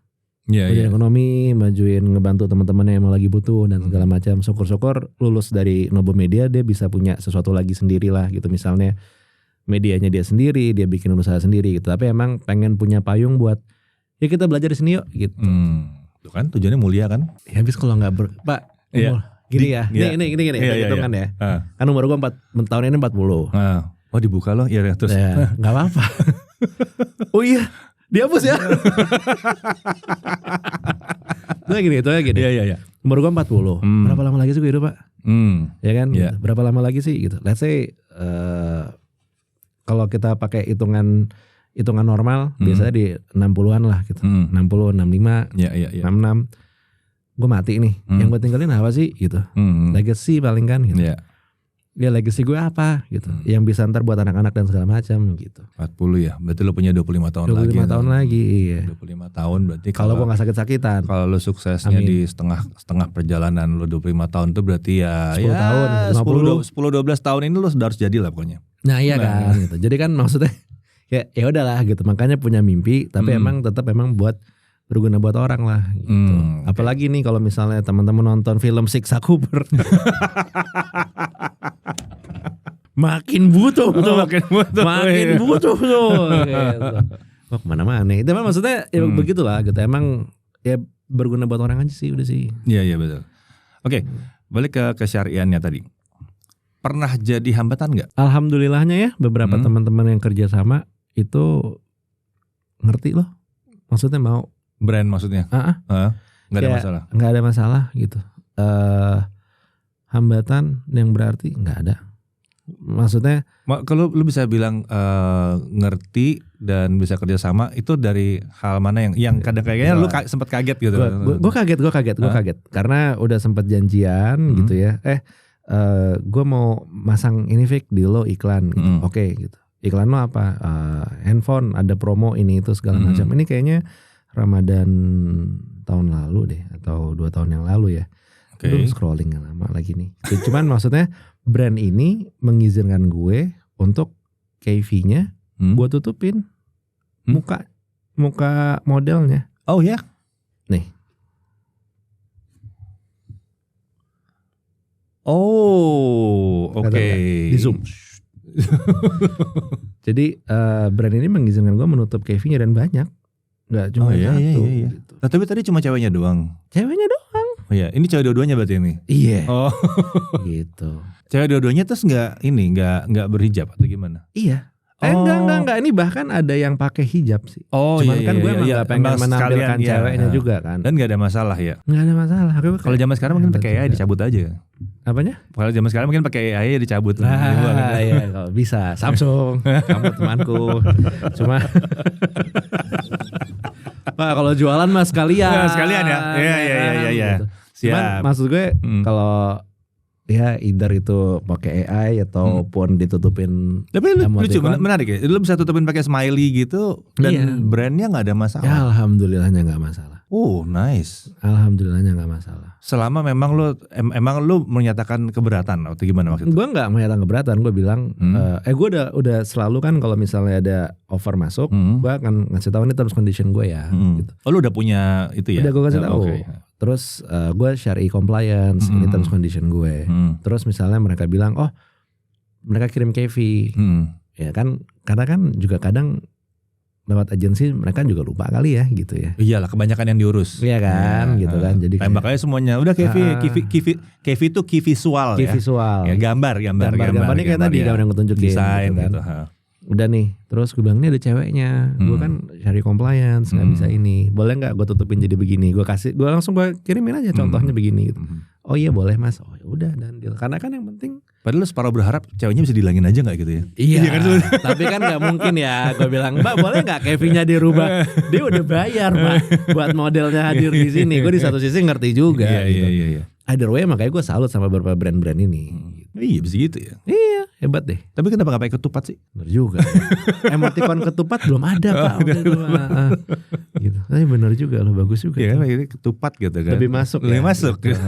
Majuin ekonomi, majuin ngebantu teman-teman yang emang lagi butuh dan segala macam. Syukur-syukur lulus dari Nobo Media dia bisa punya sesuatu lagi sendiri lah gitu. Misalnya medianya dia sendiri, dia bikin usaha sendiri gitu. Tapi emang pengen punya payung buat ya kita belajar di sini yuk gitu. Tuh kan tujuannya mulia kan? Ya habis kalau nggak Pak gini ya. Ini hitungan ya. Kan umur gue tahun ini 40. Oh dibuka loh ya terus. Ya, nggak apa-apa. Oh iya. Dihapus ya. Itu gini. Iya. Umur gue 40. Berapa lama lagi sih gue hidup, Pak? Ya kan? Berapa lama lagi sih gitu. Let's say kalau kita pakai hitungan normal biasanya di 60-an lah gitu. 60, 65, 66. Gue mati nih. Yang gue tinggalin apa sih gitu. Legacy paling kan gitu. Ya legacy gue apa gitu. Yang bisa ntar buat anak-anak dan segala macam gitu. 40 ya. Berarti lo punya 25 tahun 25 lagi. 25 tahun lagi, iya. 25 tahun berarti kalau gue gak sakit-sakitan. Kalau lo suksesnya di setengah perjalanan lo 25 tahun itu berarti 10 tahun, 10-12 tahun ini lo sudah harus jadi lah pokoknya. Nah iya kan gitu. Jadi kan maksudnya ya udahlah gitu. Makanya punya mimpi tapi emang tetap buat berguna buat orang lah gitu. Apalagi nih kalau misalnya teman-teman nonton film Siksa Kubur. Makin butuh tuh. Makin butuh tuh. Gitu. Oh kemana-mana. Itu emang maksudnya ya begitulah gitu. Emang ya berguna buat orang aja sih udah sih. Iya betul. Oke, balik ke kesyariannya tadi. Pernah jadi hambatan nggak? Alhamdulillahnya ya beberapa teman-teman yang kerja sama itu ngerti loh. Maksudnya mau brand maksudnya? Nggak ada masalah. Nggak ada masalah gitu. Hambatan yang berarti nggak ada. Maksudnya kalau lu bisa bilang ngerti dan bisa kerja sama itu dari hal mana yang kadang kayaknya lu sempat kaget gitu. Gue kaget karena udah sempat janjian gitu ya. Gue mau masang ini Fik di lo iklan gitu. Oke gitu. Iklan lo apa? Handphone ada promo ini itu segala macam. Ini kayaknya Ramadan tahun lalu deh atau 2 tahun yang lalu ya. Aduh scrolling lama lagi nih. Cuman maksudnya brand ini mengizinkan gue untuk KV-nya gue tutupin muka modelnya. Oh ya? Nih. Oh, oke. Di zoom. Jadi brand ini mengizinkan gue menutup KV-nya dan banyak. Gak cuma satu. Iya. Gitu. Nah, tapi tadi cuma ceweknya doang. Ceweknya doang. Oh iya, ini cewek dua-duanya berarti ini. Iya. Oh. Gitu. Cewek dua-duanya terus nggak berhijab atau gimana? Iya. Enggak. Ini bahkan ada yang pakai hijab sih. Oh cuman kan gue emang gak pengen menampilkan ceweknya juga kan. Dan gak ada masalah ya? Gak ada masalah. Kalau zaman sekarang mungkin pakai AI dicabut aja. Apanya? Kalau zaman sekarang mungkin pakai AI dicabut. Iya kalau bisa. Samsung, kamu temanku. Cuma Pak kalau jualan mah sekalian. Nah, sekalian ya. Iya. Gitu. Cuman maksud gue kalau ya either itu pakai AI ataupun ditutupin. Tapi lucu, menarik ya. Lu bisa tutupin pakai smiley gitu dan brandnya nggak ada masalah. Ya alhamdulillahnya nggak masalah. Oh nice. Alhamdulillahnya nggak masalah. Selama memang lu menyatakan keberatan atau gimana maksudnya? Gue nggak menyatakan keberatan. Gue bilang, gue udah selalu kan kalau misalnya ada offer masuk, gue akan ngasih tahu ini terms condition gue ya. Gitu. Oh lu udah punya itu ya? Udah gue kasih tahu. Okay. Terus gue syari'i compliance, ini terms condition gue. Terus misalnya mereka bilang, oh mereka kirim KV, ya kan? Karena kan juga kadang lewat agensi mereka juga lupa kali ya gitu ya. Iyalah kebanyakan yang diurus. Iya kan, gitu kan. Jadi tembak aja semuanya. Udah KV itu key visual ya. Visual. Ya gambar ini kayak tadi gambar yang gue tunjukin. Desain gitu kan. Udah nih, terus gue bilang ini ada ceweknya, gue kan cari compliance, nggak bisa ini, boleh nggak gue tutupin jadi begini, gue langsung kirimin aja contohnya begini gitu. Oh iya boleh mas, oh ya udah dan deal. Karena kan yang penting. Padahal lu separuh berharap ceweknya bisa dihilangin aja nggak gitu ya? Iya kan, tapi kan nggak mungkin ya. Gue bilang mbak boleh nggak Kevin-nya dirubah? Dia udah bayar mbak buat modelnya hadir di sini. Gue di satu sisi ngerti juga. Iya. Either way makanya gue salut sama beberapa brand-brand ini. Iya bisa gitu ya. Iya hebat deh. Tapi kenapa gak pakai ketupat sih? Bener juga. Emoticon ketupat belum ada pak. Gitu. Tapi bener juga loh, bagus juga. Iya kan ini ketupat gitu kan. Lebih masuk. Gitu.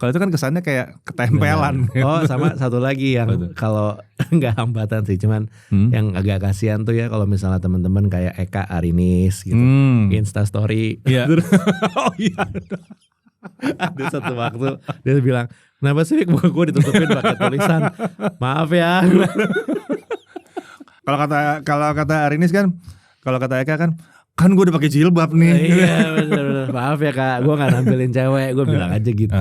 Kalau itu kan kesannya kayak ketempelan. Oh sama satu lagi yang kalau nggak hambatan sih, cuman yang agak kasihan tuh ya kalau misalnya teman-teman kayak Eka Arinis gitu, Insta Story. Iya. Oh iya. Ada satu waktu dia bilang, kenapa sih muka gue ditutupin pakai tulisan maaf ya. Kalau kata Arinis kan, kalau kata Eka kan gue udah pakai jilbab nih. Iya benar. Maaf ya kak, gue nggak nampilin cewek, gue bilang aja gitu.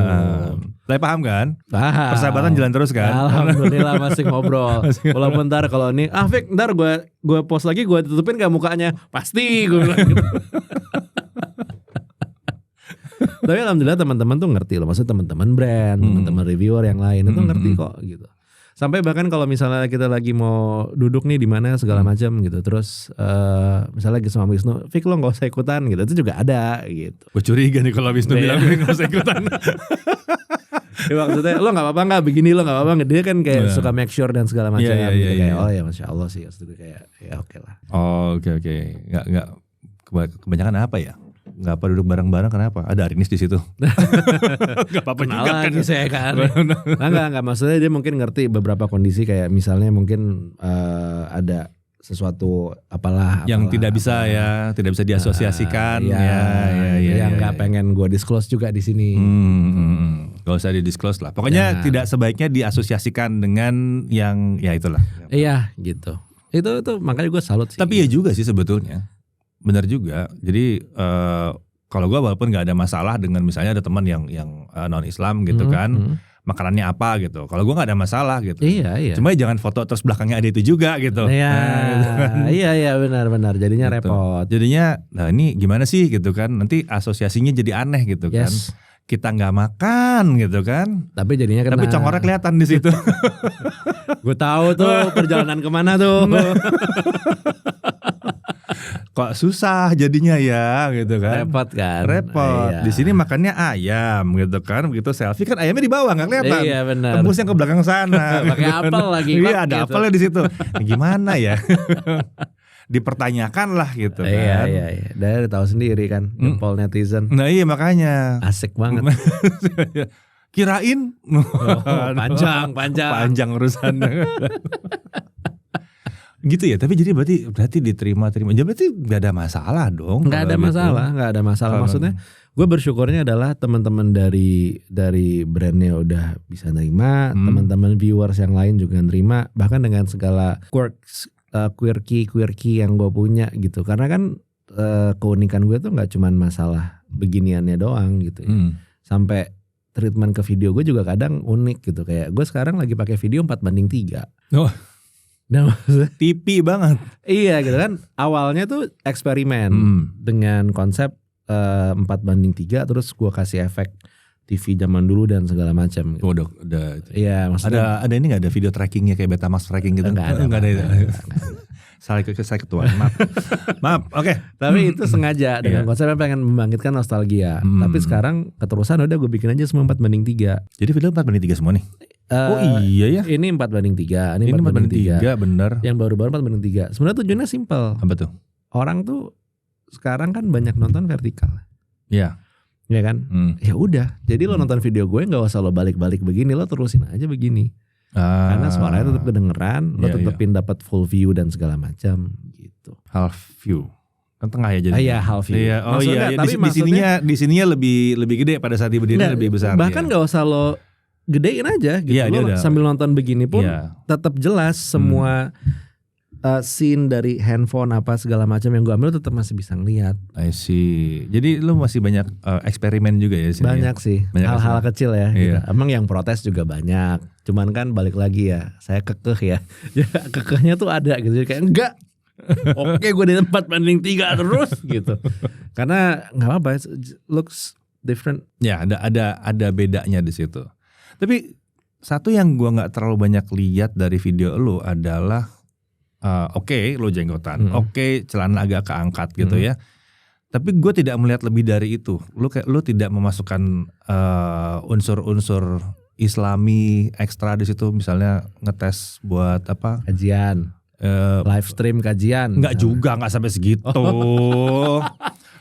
Tapi paham kan? Paham. Persahabatan jalan terus kan? Alhamdulillah masih ngobrol. Walaupun ntar kalau ini, Fik ntar gue post lagi gue tutupin gak mukanya, pasti gue bilang gitu. Tapi alhamdulillah teman-teman tuh ngerti loh, maksudnya teman-teman brand, teman-teman reviewer yang lain itu ngerti kok gitu. Sampai bahkan kalau misalnya kita lagi mau duduk nih di mana segala macam gitu, terus misalnya lagi sama Wisnu, Fik lo nggak usah ikutan gitu, itu juga ada gitu. Gue curiga nih kalau Wisnu bilang nggak usah ikutan. Ya, maksudnya lo nggak apa-apa nggak begini, lo nggak apa-apa nggak, dia kan kayak suka make sure dan segala macam. Kayak oh ya masya Allah sih, maksudnya kayak ya oke lah. Oh oke. Nggak kebanyakan apa ya? Nggak apa duduk bareng-bareng kenapa? Ada Arinis di situ. Nggak apa-apa juga kan. Saya kan. Nggak maksudnya dia mungkin ngerti beberapa kondisi kayak misalnya mungkin ada sesuatu apalah yang tidak bisa diasosiasikan. Yang nggak pengen gue disclose juga di sini. Gak usah di disclose lah. Pokoknya tidak sebaiknya diasosiasikan dengan yang ya itulah. Iya gitu. Itu makanya gue salut sih. Tapi ya juga sih sebetulnya. Benar juga. Jadi kalau gue walaupun nggak ada masalah dengan misalnya ada teman yang non Islam gitu kan, makanannya apa gitu. Kalau gue nggak ada masalah gitu. Iya. Cuma jangan foto terus belakangnya ada itu juga gitu. Iya benar. Jadinya gitu. Repot. Jadinya, nah ini gimana sih gitu kan? Nanti asosiasinya jadi aneh gitu kan. Kita nggak makan gitu kan. Tapi jadinya kena. Tapi congornya kelihatan di situ. Gue tahu tuh perjalanan kemana tuh. Kok susah jadinya ya gitu kan. Repot kan. Iya. Di sini makannya ayam gitu kan. Begitu selfie kan ayamnya di bawah nggak kelihatan. Iya benar. Tembusnya ke belakang sana. Pakai apel lagi. Iya ada gitu. Apelnya di situ. Gimana ya? Dipertanyakan lah gitu kan. Iya. Dari tahu sendiri kan jempol netizen. Nah iya makanya. Asik banget. Kirain panjang urusannya. Gitu ya, tapi jadi berarti diterima. Jadi berarti nggak ada masalah dong. Nggak ada masalah. Maksudnya gue bersyukurnya adalah teman-teman dari brandnya udah bisa nerima, teman-teman viewers yang lain juga nerima, bahkan dengan segala quirks, quirky yang gue punya gitu. Karena kan keunikan gue tuh nggak cuman masalah beginiannya doang gitu. Sampai treatment ke video gue juga kadang unik gitu. Kayak gue sekarang lagi pakai video 4:3. Oh. Nah, TV banget. Iya gitu kan. Awalnya tuh eksperimen dengan konsep 4:3 terus gue kasih efek TV zaman dulu dan segala macam. Gitu. Oh, udah. Iya, maksudnya ada ini nggak ada video trackingnya kayak Betamax tracking gitu? Enggak ada. Saya ketua, maaf. Oke. Tapi itu sengaja dengan konsepnya pengen membangkitkan nostalgia. Tapi sekarang keterusan udah gue bikin aja semua 4:3. Jadi video 4:3 semua nih? Oh iya ya. Ini 4:3, ini 4:3, bener. Yang baru-baru 4:3. Sebenarnya tujuannya simpel. Apa tuh? Orang tuh sekarang kan banyak nonton vertikal. Iya. Ya kan? Ya udah. Jadi lo nonton video gue nggak usah lo balik-balik begini, lo terusin aja begini. Karena suaranya tetap kedengeran, lo tetepin dapat full view dan segala macam gitu. Half view. Kan tengah ya jadi. Iya, half view. Iya, oh iya, tapi di sininya lebih gede pada saat berdiri lebih besar. Bahkan nggak usah lo gedein aja gitu. Lo sambil nonton begini pun tetap jelas semua scene dari handphone apa segala macam yang gue ambil tetap masih bisa ngeliat. I see. Jadi lu masih banyak eksperimen juga ya? Banyak sih. Hal-hal kecil ya. Gitu. Emang yang protes juga banyak. Cuman kan balik lagi ya, saya kekeh ya. Kekehnya tuh ada gitu. Kayak enggak. Oke, gue di 4:3 terus gitu. Karena nggak apa-apa. Looks different. Ya ada bedanya di situ. Tapi satu yang gue nggak terlalu banyak lihat dari video lu adalah Oke, lo jenggotan, oke, celana agak keangkat gitu ya. Tapi gue tidak melihat lebih dari itu. Lo tidak memasukkan unsur-unsur Islami ekstra di situ, misalnya ngetes buat apa? Kajian, live stream kajian. Enggak juga, enggak sampai segitu.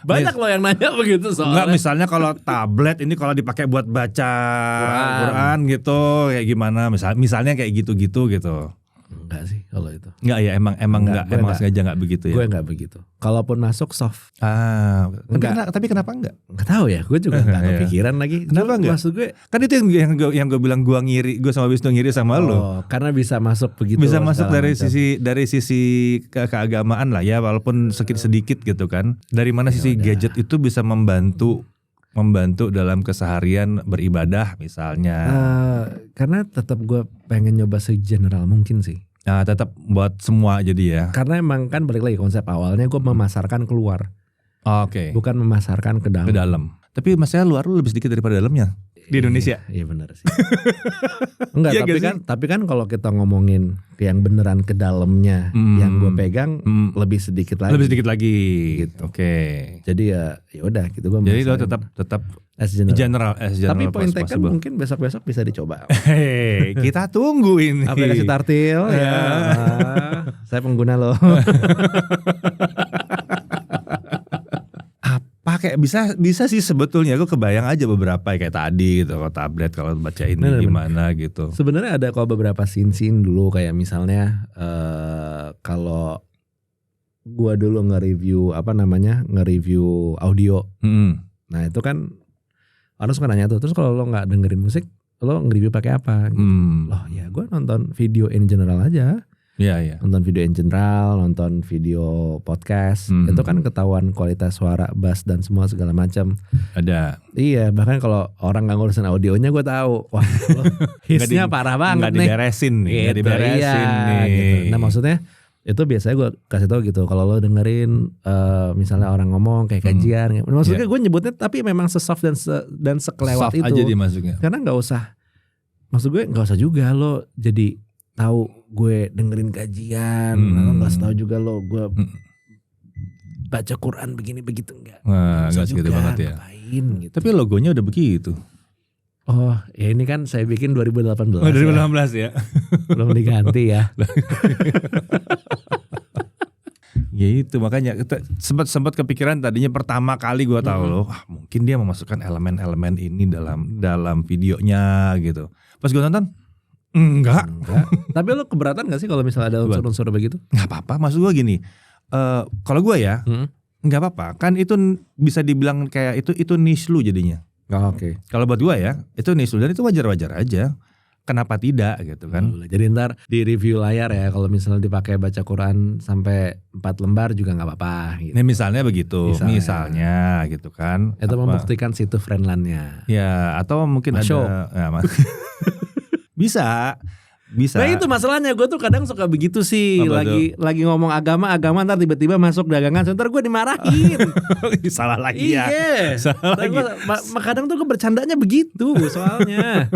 Banyak loh yang nanya begitu soalnya. Enggak, misalnya kalau tablet ini kalau dipakai buat baca Quran gitu, kayak gimana? Misalnya kayak gitu-gitu gitu. Enggak sih kalau itu. Enggak ya, emang sengaja enggak begitu ya. Gue enggak begitu. Kalaupun masuk soft. Tapi kenapa enggak? Enggak tahu ya, gue juga enggak kepikiran lagi. Kenapa enggak? Maksud gue kan itu yang gue bilang gue ngiri, gue sama Wisnu ngiri sama lo. Karena bisa masuk begitu. Bisa masuk dari sisi keagamaan lah ya, walaupun sedikit gitu kan. Dari mana sisi gadget itu bisa membantu dalam keseharian beribadah misalnya. Karena tetap gue pengen nyoba segeneral mungkin sih. Nah, tetap buat semua jadi ya. Karena emang kan balik lagi konsep awalnya gue memasarkan keluar. Oke. Bukan memasarkan ke dalam. Ke dalam. Tapi maksudnya luar lu lebih sedikit daripada dalamnya di Indonesia. Iya benar sih. Enggak, tapi kan kalau kita ngomongin yang beneran ke dalamnya yang gue pegang lebih sedikit lagi. Lebih sedikit lagi. Gitu. Oke. Jadi ya udah gitu gue. Jadi lo tetap as general. Tapi point taken mungkin besok bisa dicoba. Hei, kita tunggu ini. Aplikasi Tartil ya. Saya pengguna loh. Kayak bisa sih sebetulnya, gue kebayang aja beberapa kayak tadi gitu, kalau tablet kalau baca ini gimana gitu. Sebenarnya ada kalau beberapa scene dulu kayak misalnya kalau gua dulu nge-review audio. Nah itu kan orang suka nanya tuh, terus kalau lo nggak dengerin musik, lo nge-review pakai apa? Gitu. Loh ya gue nonton video in general aja. Iya. Nonton video in general, nonton video podcast, itu kan ketahuan kualitas suara, bass dan semua segala macam. Ada. Iya, bahkan kalau orang nggak ngurusin audionya gue tahu, wah, hitsnya parah banget nggak diberesin nih. Gitu, gitu. Nah maksudnya itu biasanya gue kasih tau gitu, kalau lo dengerin misalnya orang ngomong kayak kajian, maksudnya gue nyebutnya tapi memang sesoft dan sekelewat soft itu. Aja dimasuknya. Karena nggak usah, maksud gue nggak usah juga lo jadi tahu gue dengerin kajian, atau nggak tahu juga lo gue baca Quran begini begitu enggak? Nggak segitu banget ya. Ngapain, gitu. Tapi logonya udah begitu. Oh ya ini kan saya bikin 2018. 2018 ya. Belum diganti ya. Ya itu makanya sempat kepikiran tadinya pertama kali gue tahu loh, mungkin dia memasukkan elemen-elemen ini dalam videonya gitu. Pas gue nonton Enggak. Tapi lo keberatan gak sih kalau misalnya ada unsur-unsur begitu? Gak apa-apa, maksud gue gini, kalau gue ya gak apa-apa. Kan itu bisa dibilang kayak itu niche lu jadinya. Oke. Kalau buat gue ya, itu niche lu dan itu wajar-wajar aja. Kenapa tidak gitu kan? Jadi ntar di review layar ya, kalau misalnya dipakai baca Quran sampai 4 lembar juga gak apa-apa gitu. Nah misalnya begitu, misalnya gitu kan. Itu membuktikan situ friendlandnya. Ya atau mungkin ada ya, bisa bisa. Nah itu masalahnya, gue tuh kadang suka begitu sih. Lagi ngomong agama ntar tiba-tiba masuk dagangan, sebentar gue dimarahin. Salah lagi ya. Iya. Salah lagi. Kadang tuh gue bercandanya begitu soalnya.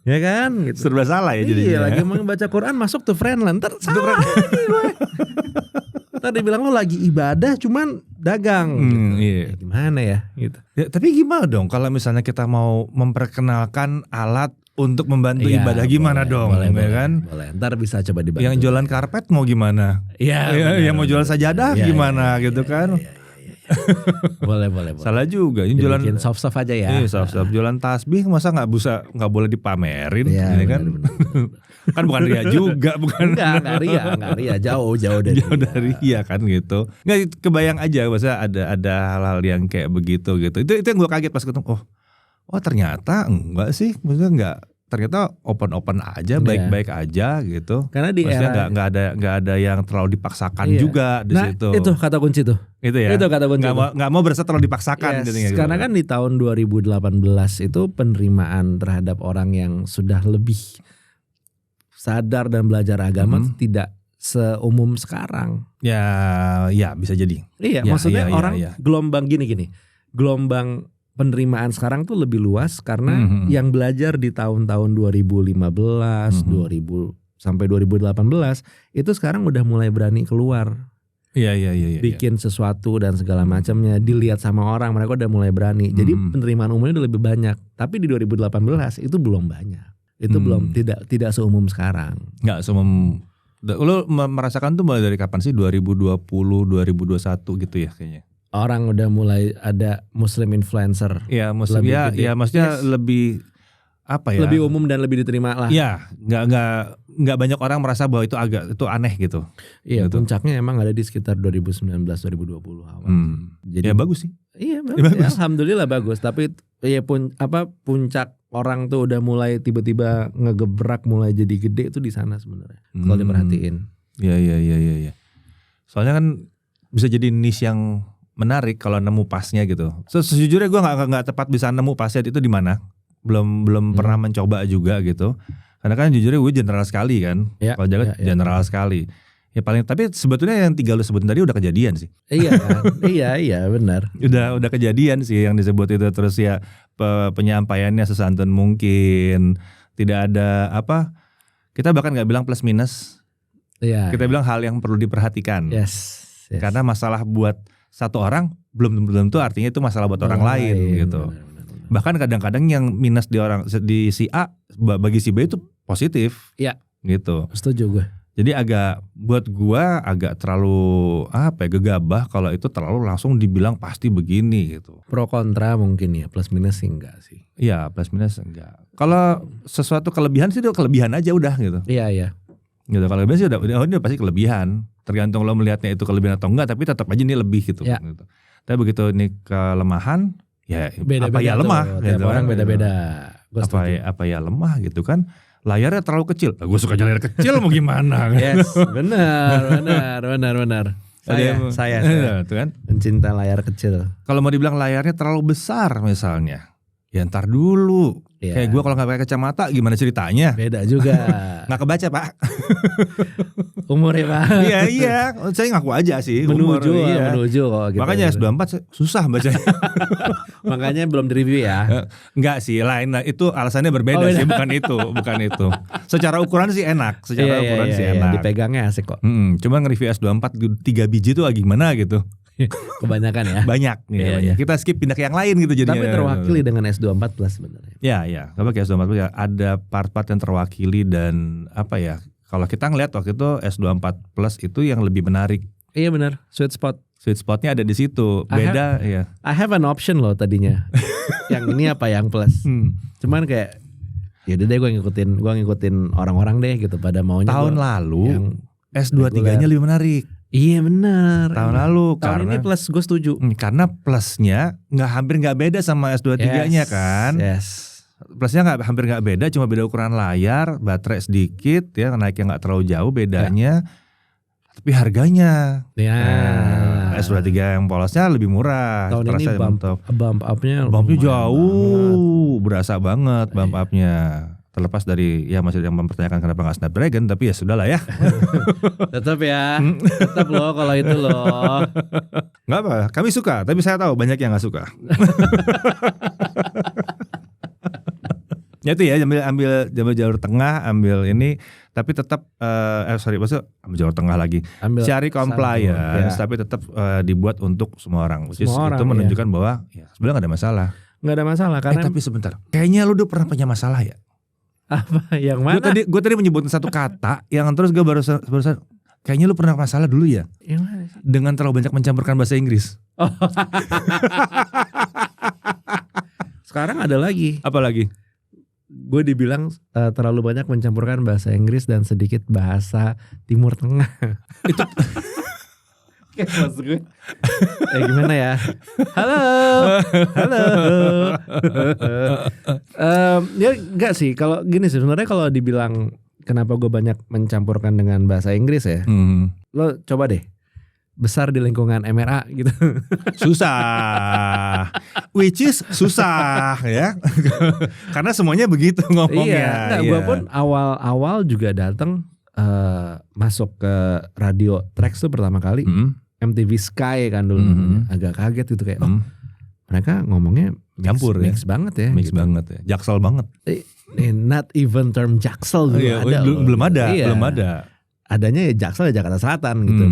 Ya kan gitu. Serba salah ya jadinya. Iya, lagi mau baca Quran masuk tuh Friendland, ntar salah lagi gue. Ntar dibilang lo lagi ibadah cuman dagang gitu. Iya. Ya, gimana ya gitu. Ya, tapi gimana dong kalau misalnya kita mau memperkenalkan alat untuk membantu ibadah, gimana dong? Boleh, kan? Boleh. Ntar bisa coba dibantu. Yang jualan karpet mau gimana? Iya. Yang mau jualan sajadah gimana gitu kan? Iya. Boleh. Salah juga. Ini jualan bikin soft aja ya. Iya, soft. Jualan tasbih masa nggak boleh dipamerin, ini kan? Bener. Kan bukan ria juga, bukan? Enggak ria, jauh dari ria kan gitu. Nggak kebayang aja, masa ada hal-hal yang kayak begitu gitu. Itu yang gue kaget pas ketemu. Oh ternyata enggak sih, maksudnya enggak, ternyata open aja, baik-baik aja gitu. Karena di maksudnya era enggak ada yang terlalu dipaksakan juga di situ. Itu kata kunci tuh. Itu ya. Itu kata kunci. Enggak mau berasa terlalu dipaksakan gitu. Karena kan di tahun 2018 itu penerimaan terhadap orang yang sudah lebih sadar dan belajar agama tidak seumum sekarang. Ya bisa jadi. Iya, maksudnya orang gelombang gini. Gelombang penerimaan sekarang tuh lebih luas karena yang belajar di tahun-tahun 2015, 2000 sampai 2018 itu sekarang udah mulai berani keluar. Iya. Bikin sesuatu dan segala macamnya dilihat sama orang, mereka udah mulai berani. Jadi penerimaan umumnya udah lebih banyak. Tapi di 2018 itu belum banyak. Itu belum tidak seumum sekarang. Enggak seumum. Lo merasakan tuh mulai dari kapan sih? 2020, 2021 gitu ya kayaknya. Orang udah mulai ada Muslim influencer. Iya, Muslim ya maksudnya lebih apa ya? Lebih umum dan lebih diterima lah. Iya, enggak banyak orang merasa bahwa itu aneh gitu. Iya, gitu. Puncaknya emang ada di sekitar 2019 2020 awal. Jadi ya bagus sih. Iya, bagus. Alhamdulillah bagus, tapi ya puncak orang tuh udah mulai tiba-tiba ngegebrak mulai jadi gede itu di sana sebenarnya. Kalau diperhatiin. Iya. Soalnya kan bisa jadi niche yang menarik kalau nemu pasnya gitu. Sejujurnya gue nggak tepat bisa nemu pasnya itu di mana. Belum pernah mencoba juga gitu. Karena kan jujurnya gue general sekali kan. Ya, kalau jaga general sekali. Ya paling, tapi sebetulnya yang 3 lu sebutin tadi udah kejadian sih. Iya kan? iya benar. Udah kejadian sih yang disebut itu. Terus ya penyampaiannya sesantun mungkin. Tidak ada apa. Kita bahkan nggak bilang plus minus. Iya. Kita bilang hal yang perlu diperhatikan. Yes. Karena masalah buat satu orang belum tentu artinya itu masalah buat orang lain gitu. Benar. Bahkan kadang-kadang yang minus di si A bagi si B itu positif. Iya. Gitu. Setuju gue. Jadi buat gua agak terlalu gegabah kalau itu terlalu langsung dibilang pasti begini gitu. Pro kontra mungkin ya, plus minus sih enggak sih. Iya, plus minus enggak. Kalau sesuatu kelebihan sih itu kelebihan aja udah gitu. Iya. Gitu, kalau kelebihan sih udah pasti kelebihan. Tergantung lo melihatnya itu kelebihan atau enggak, tapi tetap aja ini lebih gitu. Ya. Gitu. Tapi begitu ini kelemahan, ya beda-beda apa ya lemah. Tiap gitu orang kan. beda-beda. Apa ya lemah gitu kan. Layarnya terlalu kecil. Gue suka layar kecil mau gimana? Yes, benar. Saya itu kan pencinta layar kecil. Kalau mau dibilang layarnya terlalu besar misalnya, ya ntar dulu. Ya. Kayak gue kalau nggak pakai kacamata gimana ceritanya? Beda juga. Nggak kebaca pak. Umurnya pak. Iya. Saya ngaku aja sih. Menuju kok. Gitu. Makanya S24 susah bacanya. Makanya belum direview ya. Enggak sih, lain. Nah, itu alasannya berbeda sih, bukan itu. Secara ukuran sih enak. Ukuran sih enak. Dipegangnya asik kok. Cuma nge-review S24 3 biji tuh gimana gitu. Kebanyakan ya. Banyak. Kita skip pindah ke yang lain gitu jadinya. Tapi terwakili dengan S24 Plus sebenarnya. Ya. Kalau pakai S24 Plus ya ada part-part yang terwakili dan apa ya? Kalau kita ngelihat waktu itu S24 Plus itu yang lebih menarik. Iya benar, sweet spotnya ada di situ. Beda ya. I have an option loh tadinya. Yang ini apa yang Plus. Cuman kayak yaudah deh gue ngikutin orang-orang deh gitu pada maunya. Tahun lalu yang S23-nya lebih menarik. Iya benar. Tahun lalu tahun ini Plus gue setuju. Karena plusnya hampir nggak beda sama S23-nya kan. Yes. Plusnya hampir nggak beda, cuma beda ukuran layar, baterai sedikit ya, naiknya nggak terlalu jauh bedanya. Tapi harganya. Ya. S23 yang polosnya lebih murah. Tahun ini bump up-nya jauh, berasa banget bump up-nya. Terlepas dari ya masih yang mempertanyakan kenapa nggak Snapdragon, tapi ya sudahlah ya. Tetap ya, tetap loh kalau itu loh. Nggak apa, kami suka, tapi saya tahu banyak yang nggak suka. Ya itu ya, ambil jalur tengah, ambil ini, tapi tetap maksudnya ambil jalur tengah lagi. Cari compliance, tapi tetap dibuat untuk semua orang. Semua orang itu menunjukkan bahwa ya sebenarnya nggak ada masalah. Nggak ada masalah karena. Tapi sebentar, kayaknya lu udah pernah punya masalah ya? Apa? Yang mana? Gue tadi menyebutkan satu kata yang terus gue barusan kayaknya lu pernah masalah dulu ya? Yang mana sih? Dengan terlalu banyak mencampurkan bahasa Inggris. Oh. Sekarang ada lagi. Apa lagi? Gue dibilang terlalu banyak mencampurkan bahasa Inggris dan sedikit bahasa Timur Tengah. Itu maksud gue gimana ya? Halo. Ya enggak sih, kalau gini sih sebenarnya, kalau dibilang kenapa gue banyak mencampurkan dengan bahasa Inggris ya, lo coba deh besar di lingkungan MRA gitu. Susah. Which is susah ya. Karena semuanya begitu ngomongnya. Iya, gue pun awal-awal juga datang masuk ke radio Trax tuh pertama kali. MTV Sky kan dulu namanya. Agak kaget gitu kayak mereka ngomongnya campur mix banget ya. Mix gitu. banget ya. Jaksel banget. Not even term Jaksel dulu ada. Belum ada. Adanya ya Jaksel ya Jakarta Selatan gitu,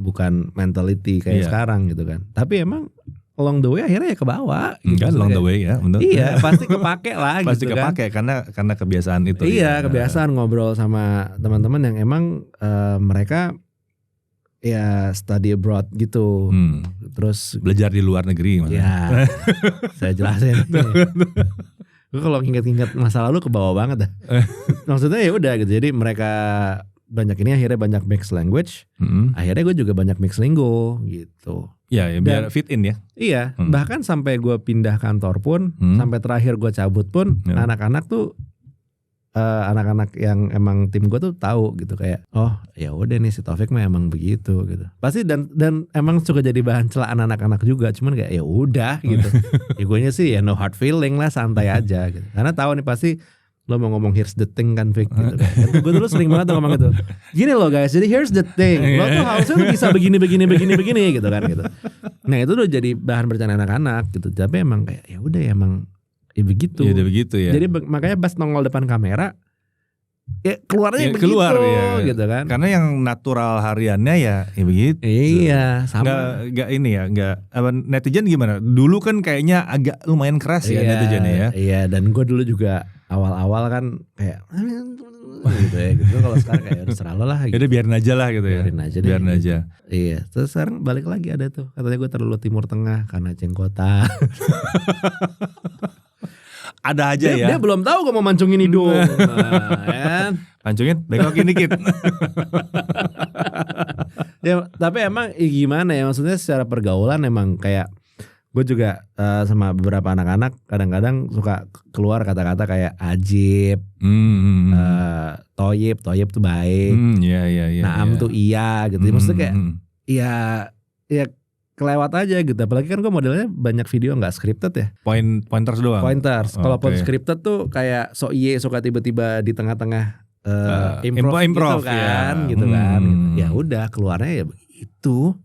bukan mentality kayak sekarang gitu kan. Tapi emang along the way akhirnya ya ke bawah. Enggak, along the way ya. Bener. Iya, pasti kepake lah. Pasti gitu kepake kan. karena kebiasaan itu. Iya, kebiasaan ngobrol sama teman-teman yang emang mereka ya study abroad gitu. Terus belajar di luar negeri maksudnya. Ya. Saya jelasin. Gue kalau inget-inget masa lalu ke bawah banget dah. Maksudnya ya udah gitu. Jadi mereka banyak ini akhirnya banyak mix language. Akhirnya gue juga banyak mix lingo gitu. Ya biar fit in ya. Iya, bahkan sampai gue pindah kantor pun, sampai terakhir gue cabut pun, anak-anak tuh anak-anak yang emang tim gue tuh tahu gitu kayak, oh ya udah nih si Taufik mah emang begitu gitu. Pasti dan emang suka jadi bahan celaan anak-anak juga, cuman kayak ya udah gitu. Ya guenya sih ya no hard feeling lah, santai aja gitu. Karena tahu nih pasti lo mau ngomong here's the thing kan Vic gitu. Gue dulu sering banget ngomong gitu. Gini loh guys, jadi here's the thing. Lo tuh harusnya tuh bisa begini gitu kan gitu. Nah itu udah jadi bahan bercanda anak-anak gitu. Tapi emang kayak ya udah emang ya begitu. Ya udah begitu ya. Jadi makanya pas nongol depan kamera ya keluarnya ya begitu keluar, ya. Gitu kan. Karena yang natural hariannya ya begitu. Iya, sama. Enggak ini ya, enggak apa netizen gimana? Dulu kan kayaknya agak lumayan keras ya netizennya ya. Iya, dan gue dulu juga awal-awal kan kayak gitu ya gitu. Kalau sekarang kayak terserah lo lah gitu. Udah biarin aja lah gitu ya. Biarin aja. Iya, terus sekarang balik lagi ada tuh. Katanya gue terlalu Timur Tengah karena cengkota. Ada aja ya. Dia belum tahu gue mau mancungin hidung. Kan? Pancungin, bekokin dikit. Ya, tapi emang gimana ya, maksudnya secara pergaulan emang kayak gue juga sama beberapa anak-anak kadang-kadang suka keluar kata-kata kayak ajib, toyib tuh baik, naam tuh iya gitu. Maksudnya kayak ya kelewat aja gitu. Apalagi kan gue modelnya banyak video nggak scripted ya. Pointers doang. Kalau scripted tuh kayak so iye suka tiba-tiba di tengah-tengah improv gitu kan, gitu kan. Gitu. Ya udah keluarnya ya begitu.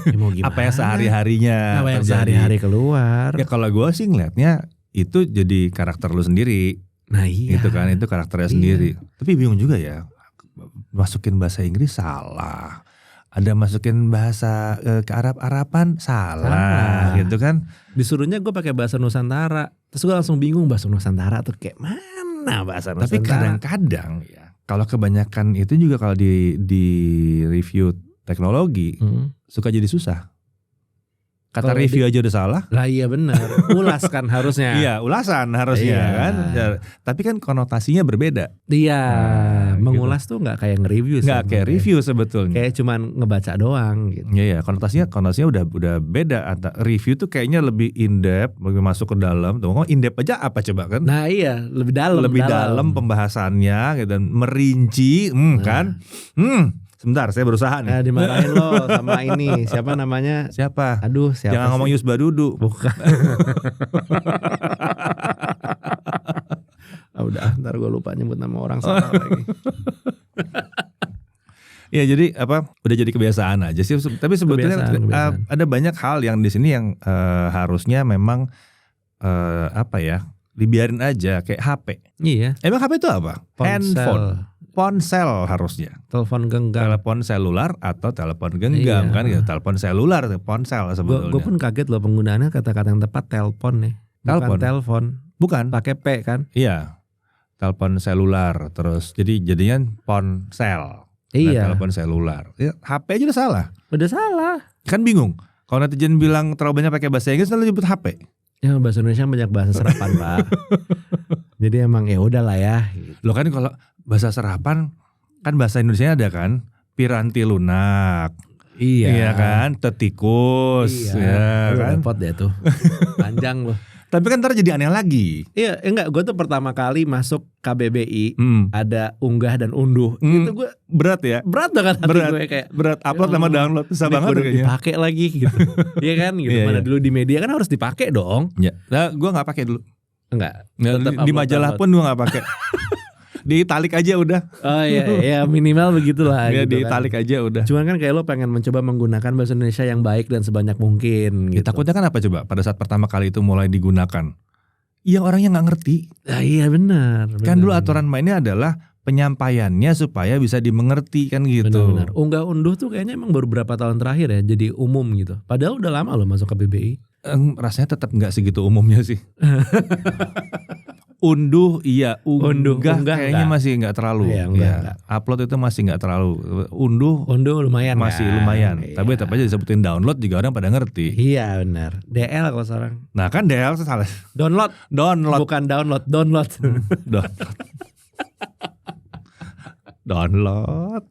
Ya mau gimana? Apa yang sehari-harinya? Apa yang sehari-hari keluar? Ya kalau gue sih ngeliatnya itu jadi karakter lu sendiri. Nah iya. Itu kan itu karakternya sendiri. Tapi bingung juga ya. Masukin bahasa Inggris salah. Ada masukin bahasa ke Arab-Araban salah gitu kan. Disuruhnya gue pakai bahasa Nusantara. Terus gue langsung bingung bahasa Nusantara tuh kayak mana bahasa Nusantara. Tapi kadang-kadang ya kalau kebanyakan itu juga kalau di review teknologi suka jadi susah. Kata kalo review aja udah salah. Lah iya benar. Ulas kan harusnya. Iya, ulasan harusnya kan. Ya, tapi kan konotasinya berbeda. Iya, mengulas gitu. Tuh nggak kayak nge-review. Nggak kayak review sebetulnya. Kayak cuman ngebaca doang gitu. Iya, konotasinya udah beda. Review tuh kayaknya lebih in depth, lebih masuk ke dalam. Tuh, in depth aja apa coba kan? Nah iya, lebih dalam pembahasannya gitu, dan merinci, kan. Sebentar, saya berusaha nih. Nah, dimarahin lo sama ini. Siapa namanya? Siapa? Aduh, siapa? Jangan ngomong Yus Badudu. Bukan. Udah, ntar gue lupa nyebut nama orang salah lagi. Ya jadi udah jadi kebiasaan aja sih. Tapi sebetulnya kebiasaan. Ada banyak hal yang di sini yang harusnya memang dibiarin aja kayak HP. Iya. Emang HP itu apa? Handphone. Ponsel harusnya. Telepon genggam. Telepon selular atau telepon genggam kan gitu. Telepon selular, ponsel sebetulnya. Gue pun kaget loh penggunaannya kata-kata yang tepat telepon nih. Bukan telepon. Bukan. Pakai P kan? Iya. Telepon selular terus jadinya ponsel. Iya. Telepon selular. Ya, HP aja udah salah. Udah salah. Kan bingung. Kalau netizen bilang terlalu banyak pakai bahasa Inggris lalu nyebut HP. Ya bahasa Indonesia banyak bahasa serapan Pak. Jadi emang ya udahlah ya. Gitu. Loh kan kalau bahasa serapan kan bahasa Indonesia ada kan piranti lunak. Iya kan, tetikus. Iya kan. Repot deh tuh. Panjang loh. Tapi kan ntar jadi aneh lagi. Iya, enggak. Gue tuh pertama kali masuk KBBI ada unggah dan unduh. Itu gue berat ya. Berat banget hati gue kayak. Berat upload sama download susah banget kayaknya. Dipakai lagi gitu. Iya kan gitu. Mana dulu di media kan harus dipakai dong. Ya. Nah, gue nggak pakai dulu. Enggak. Di majalah pun gue nggak pakai. Di italik aja udah. Oh iya minimal begitulah. Ya, gitu di italik kan. aja udah. Cuman kan kayak lo pengen mencoba menggunakan bahasa Indonesia yang baik dan sebanyak mungkin. Gitu. Takutnya kan apa coba pada saat pertama kali itu mulai digunakan? Yang orangnya nggak ngerti. Iya benar. Kan dulu aturan mainnya adalah penyampaiannya supaya bisa dimengerti kan gitu. Benar. Unggah unduh tuh kayaknya emang baru berapa tahun terakhir ya jadi umum gitu. Padahal udah lama lo masuk ke BBI. Rasanya tetap nggak segitu umumnya sih. Unduh iya, unggah kayaknya masih nggak terlalu. Enggak. Upload itu masih nggak terlalu. Unduh lumayan masih kan? lumayan. Iya. Tapi tetap aja disebutin download juga orang pada ngerti. Iya benar. DL kalau sekarang. Nah kan DL salah. Download. Bukan download. Download.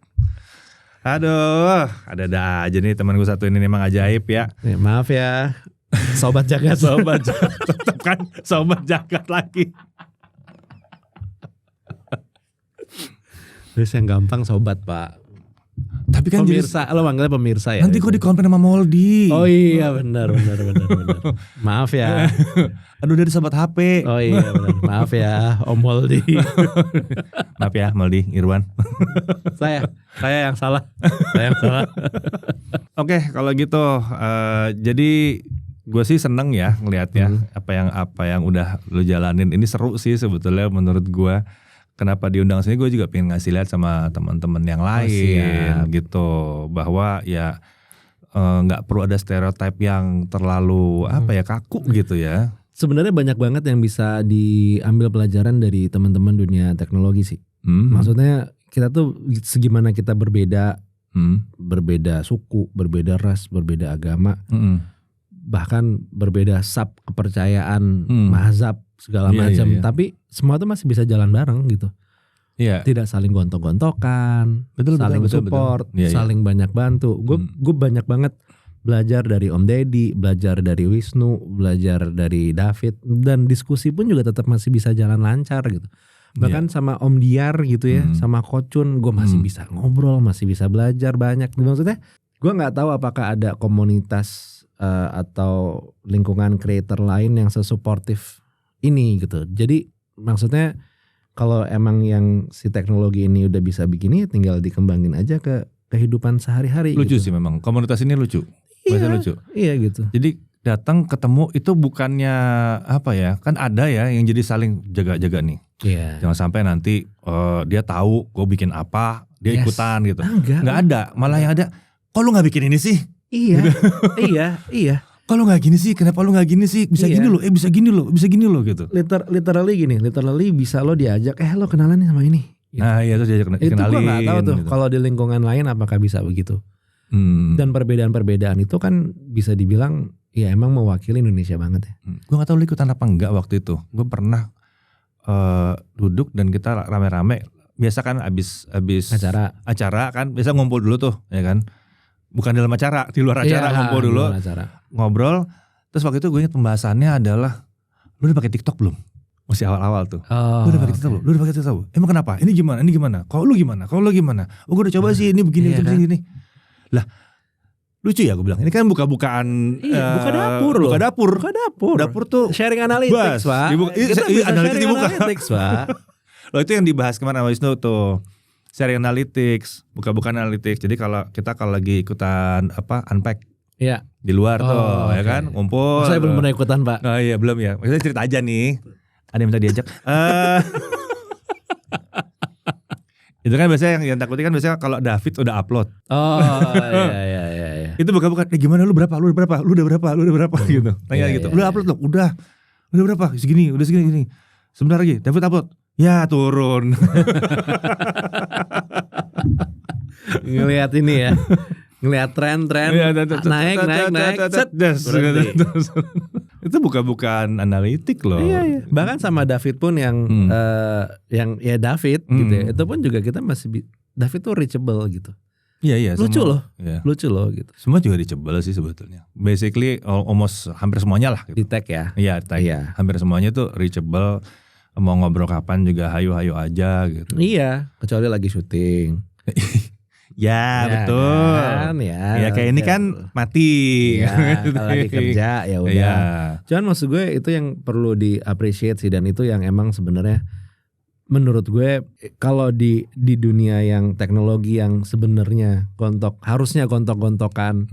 Aduh, ada aja nih teman gue satu ini memang ajaib ya. Maaf ya. Sobat jagat. Tetap kan sobat jagat lagi. Terus yang gampang sobat Pak. Tapi kan pemirsa, lo manggilnya pemirsa ya. Nanti gue dikomplain sama Moldi. Oh iya benar. Maaf ya. Aduh dari sobat HP. Oh iya benar. Maaf ya Om Moldi. Maaf ya Moldi, Irwan. Saya yang salah. Oke, kalau gitu jadi gue sih seneng ya ngelihatnya apa yang udah lo jalanin. Ini seru sih sebetulnya menurut gue. Kenapa diundang sini, gue juga pengen ngasih lihat sama teman-teman yang lain gitu, bahwa ya nggak perlu ada stereotip yang terlalu kaku gitu ya. Sebenarnya banyak banget yang bisa diambil pelajaran dari teman-teman dunia teknologi sih. Maksudnya kita tuh segimana kita berbeda, berbeda suku, berbeda ras, berbeda agama, bahkan berbeda sub kepercayaan, mazhab segala macam. Tapi semua tuh masih bisa jalan bareng gitu. Iya. Tidak saling gontok-gontokan, saling support, saling banyak bantu. Gue banyak banget belajar dari Om Deddy, belajar dari Wisnu, belajar dari David, dan diskusi pun juga tetap masih bisa jalan lancar gitu. Bahkan sama Om Diar gitu ya, sama Kocun, gue masih bisa ngobrol, masih bisa belajar banyak. Maksudnya gue nggak tahu apakah ada komunitas atau lingkungan creator lain yang sesuportif ini gitu. Jadi maksudnya kalau emang yang si teknologi ini udah bisa begini, tinggal dikembangin aja ke kehidupan sehari-hari. Lucu gitu. sih memang, komunitas ini lucu. Lucu. Iya gitu. Jadi datang ketemu itu bukannya kan ada ya yang jadi saling jaga-jaga nih. Iya. Jangan sampai nanti dia tahu gue bikin apa, dia ikutan gitu. Nggak ada, malah yang ada, kok lu nggak bikin ini sih? Iya, iya. Kalau nggak gini sih, kenapa lu nggak gini sih? Bisa gini loh, bisa gini loh gitu. Literally bisa lo diajak, lo kenalan nih sama ini. Gitu. Nah iya tuh diajak kenalin. Itu gue nggak tahu tuh gitu. kalau di lingkungan lain apakah bisa begitu. Dan perbedaan-perbedaan itu kan bisa dibilang ya emang mewakili Indonesia banget ya. Gue nggak tahu lu ikutan apa enggak waktu itu. Gue pernah duduk dan kita rame-rame. Biasa kan abis acara kan, biasa ngumpul dulu tuh, ya kan. Bukan dalam acara, di luar acara ngumpul dulu, ngobrol. Terus waktu itu gue ingat pembahasannya adalah, lu udah pakai TikTok belum? Masih awal-awal tuh. Lu udah pakai TikTok belum? Lu udah pakai TikTok belum? Emang kenapa? Ini gimana? Kalau lu gimana? Oh gue udah coba sih, ini begini, begini. Lah, lucu ya gue bilang. Ini kan buka-bukaan. Buka dapur. Dapur tuh sharing analytics, Pak. Analytics dibuka. Analytics, Pak. Loh itu yang dibahas kemarin sama Wisnu tuh. Sharing analytics, buka-buka analytics. Jadi kalau kita lagi ikutan unpack Iya. di luar tuh, ya kan, ngumpul. Saya belum pernah ikutan, Pak. Oh iya belum ya. Maksudnya cerita aja nih. Ada yang minta diajak. Itu kan biasanya yang takutnya kan biasanya kalau David udah upload. Oh iya. Itu buka-buka. Gimana lu berapa? Lu udah berapa gitu. Tanya gitu. Udah upload loh. Udah berapa? Segini. Sebentar lagi. David upload. Ya turun. Ngelihat ini ya. Ngelihat tren naik set itu bukan analitik loh. Iya. Bahkan sama David pun yang ya David gitu ya. Itu pun juga kita masih David tuh reachable gitu. Iya lucu loh gitu. Semua juga reachable sih sebetulnya. Basically almost hampir semuanya lah gitu. Di tag ya. Iya, tag. Iya. Hampir semuanya tuh reachable. Mau ngobrol kapan juga hayu aja gitu. Iya, kecuali lagi syuting. Ya betul. Kan, ya kayak ini kan mati. Ya, kalau lagi kerja ya udah. Ya. Cuman maksud gue itu yang perlu di-appreciate sih, dan itu yang emang sebenarnya menurut gue kalau di dunia yang teknologi yang sebenarnya harusnya gontok-gontokan,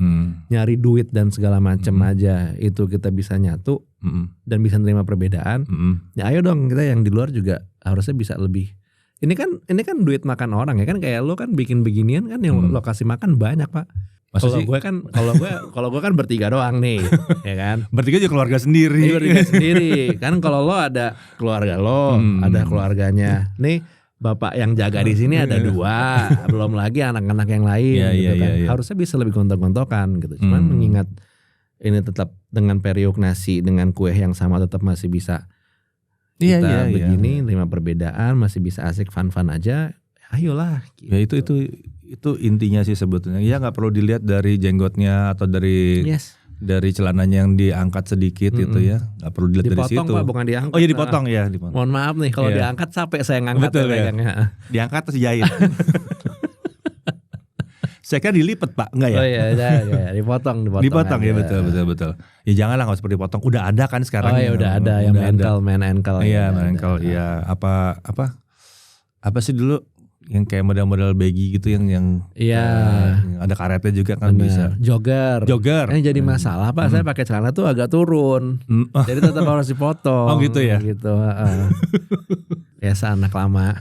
nyari duit dan segala macem aja itu kita bisa nyatu dan bisa nerima perbedaan. Ya ayo dong, kita yang di luar juga harusnya bisa lebih. Ini kan duit makan orang ya kan, kayak lo kan bikin beginian kan yang lokasi makan banyak, Pak. Kalau gue kan bertiga doang nih, ya kan. Bertiga juga keluarga sendiri. Kan kalau lo ada keluarga lo, ada keluarganya. Nih bapak yang jaga di sini ada 2, belum lagi anak-anak yang lain, gitu kan. Harusnya bisa lebih gontok-gontokan gitu. Cuman mengingat ini tetap dengan periuk nasi dengan kue yang sama tetap masih bisa kita begini, terima perbedaan, masih bisa asik fun-fun aja. Ayolah. Gitu. Ya itu intinya sih sebetulnya. Ya nggak perlu dilihat dari jenggotnya atau dari celananya yang diangkat sedikit itu ya. Nggak perlu dilihat dari situ. Dipotong, Pak, bukan diangkat. Oh iya dipotong ya. Mohon maaf nih kalau diangkat capek saya ngangkat. Betul ya. Diangkat terus jahit. Saya kan dilipet, Pak, enggak ya? Oh iya, dipotong ya, betul. Ya janganlah, nggak usah dipotong. Udah ada kan sekarang. Oh iya udah ada yang man ankle. Iya, man ankle. Iya, apa sih dulu yang kayak model-model baggy gitu yang ada karetnya juga kan. Bener. Bisa. Jogger. Yang jadi masalah, Pak, saya pakai celana tuh agak turun. Jadi tetap harus dipotong. Oh gitu ya. Gitu, biasa anak lama.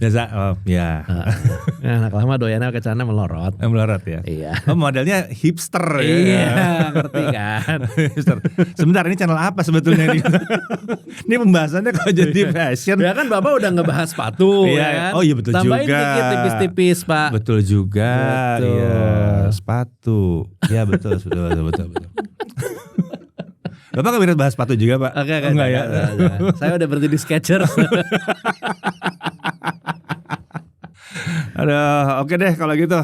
Anak lama doyannya pakai celana melorot. Melorot ya. Iya. Oh, modelnya hipster ya. Iya, ngerti kan. Hipster. Sebentar, ini channel apa sebetulnya ini? Ini pembahasannya kalau jadi fashion. Ya kan Bapak udah ngebahas sepatu ya kan. Oh iya betul. Tambahin juga. Tambahin dikit tipis-tipis, Pak. Betul juga. Iya, sepatu. Ya betul. Bapak gak bisa bahas sepatu juga, Pak? Oke, enggak ya. Saya udah berhenti di Skechers. Aduh, oke deh kalau gitu.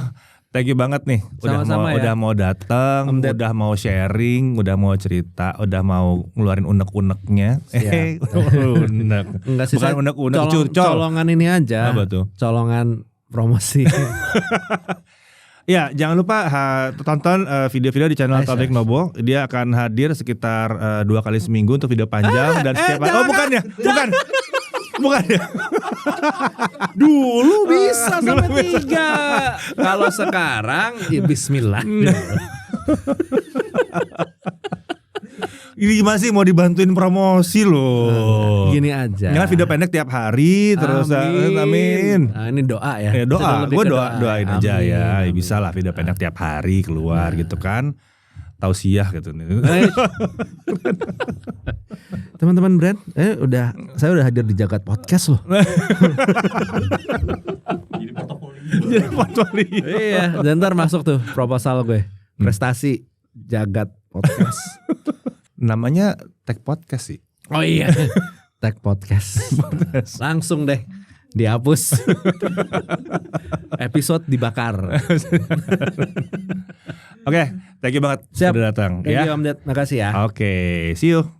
Thank you banget nih. Udah mau datang, udah mau sharing, udah mau cerita, udah mau ngeluarin unek-uneknya. Unek. Enggak sih, bukan unek-unek, curcol. Colongan ini aja. Apa tuh? Colongan promosi. Ya, jangan lupa tonton video-video di channel Taufik Nobo. Dia akan hadir sekitar 2 kali seminggu untuk video panjang dan setiap bukan ya. Dulu bisa sampai 3. Kalau sekarang ya bismillah. Ini masih mau dibantuin promosi loh. Gini aja. Jangan video pendek tiap hari terus. Amin. Nah, ini doa ya. Ya doa. Gue doain aja ya. Bisa lah video pendek tiap hari keluar gitu kan. Tausiah gitu. Teman-teman brand, saya udah hadir di Jagat Podcast loh. Jadi portfolio. Iya, dan ntar masuk tuh proposal gue. Prestasi Jagat Podcast. Namanya Tag Podcast sih. Oh iya. Tag Podcast. Langsung deh dihapus. Episode dibakar. Oke, thank you banget. Siap. Sudah datang. Thank you Om Ded, makasih ya. Oke, see you.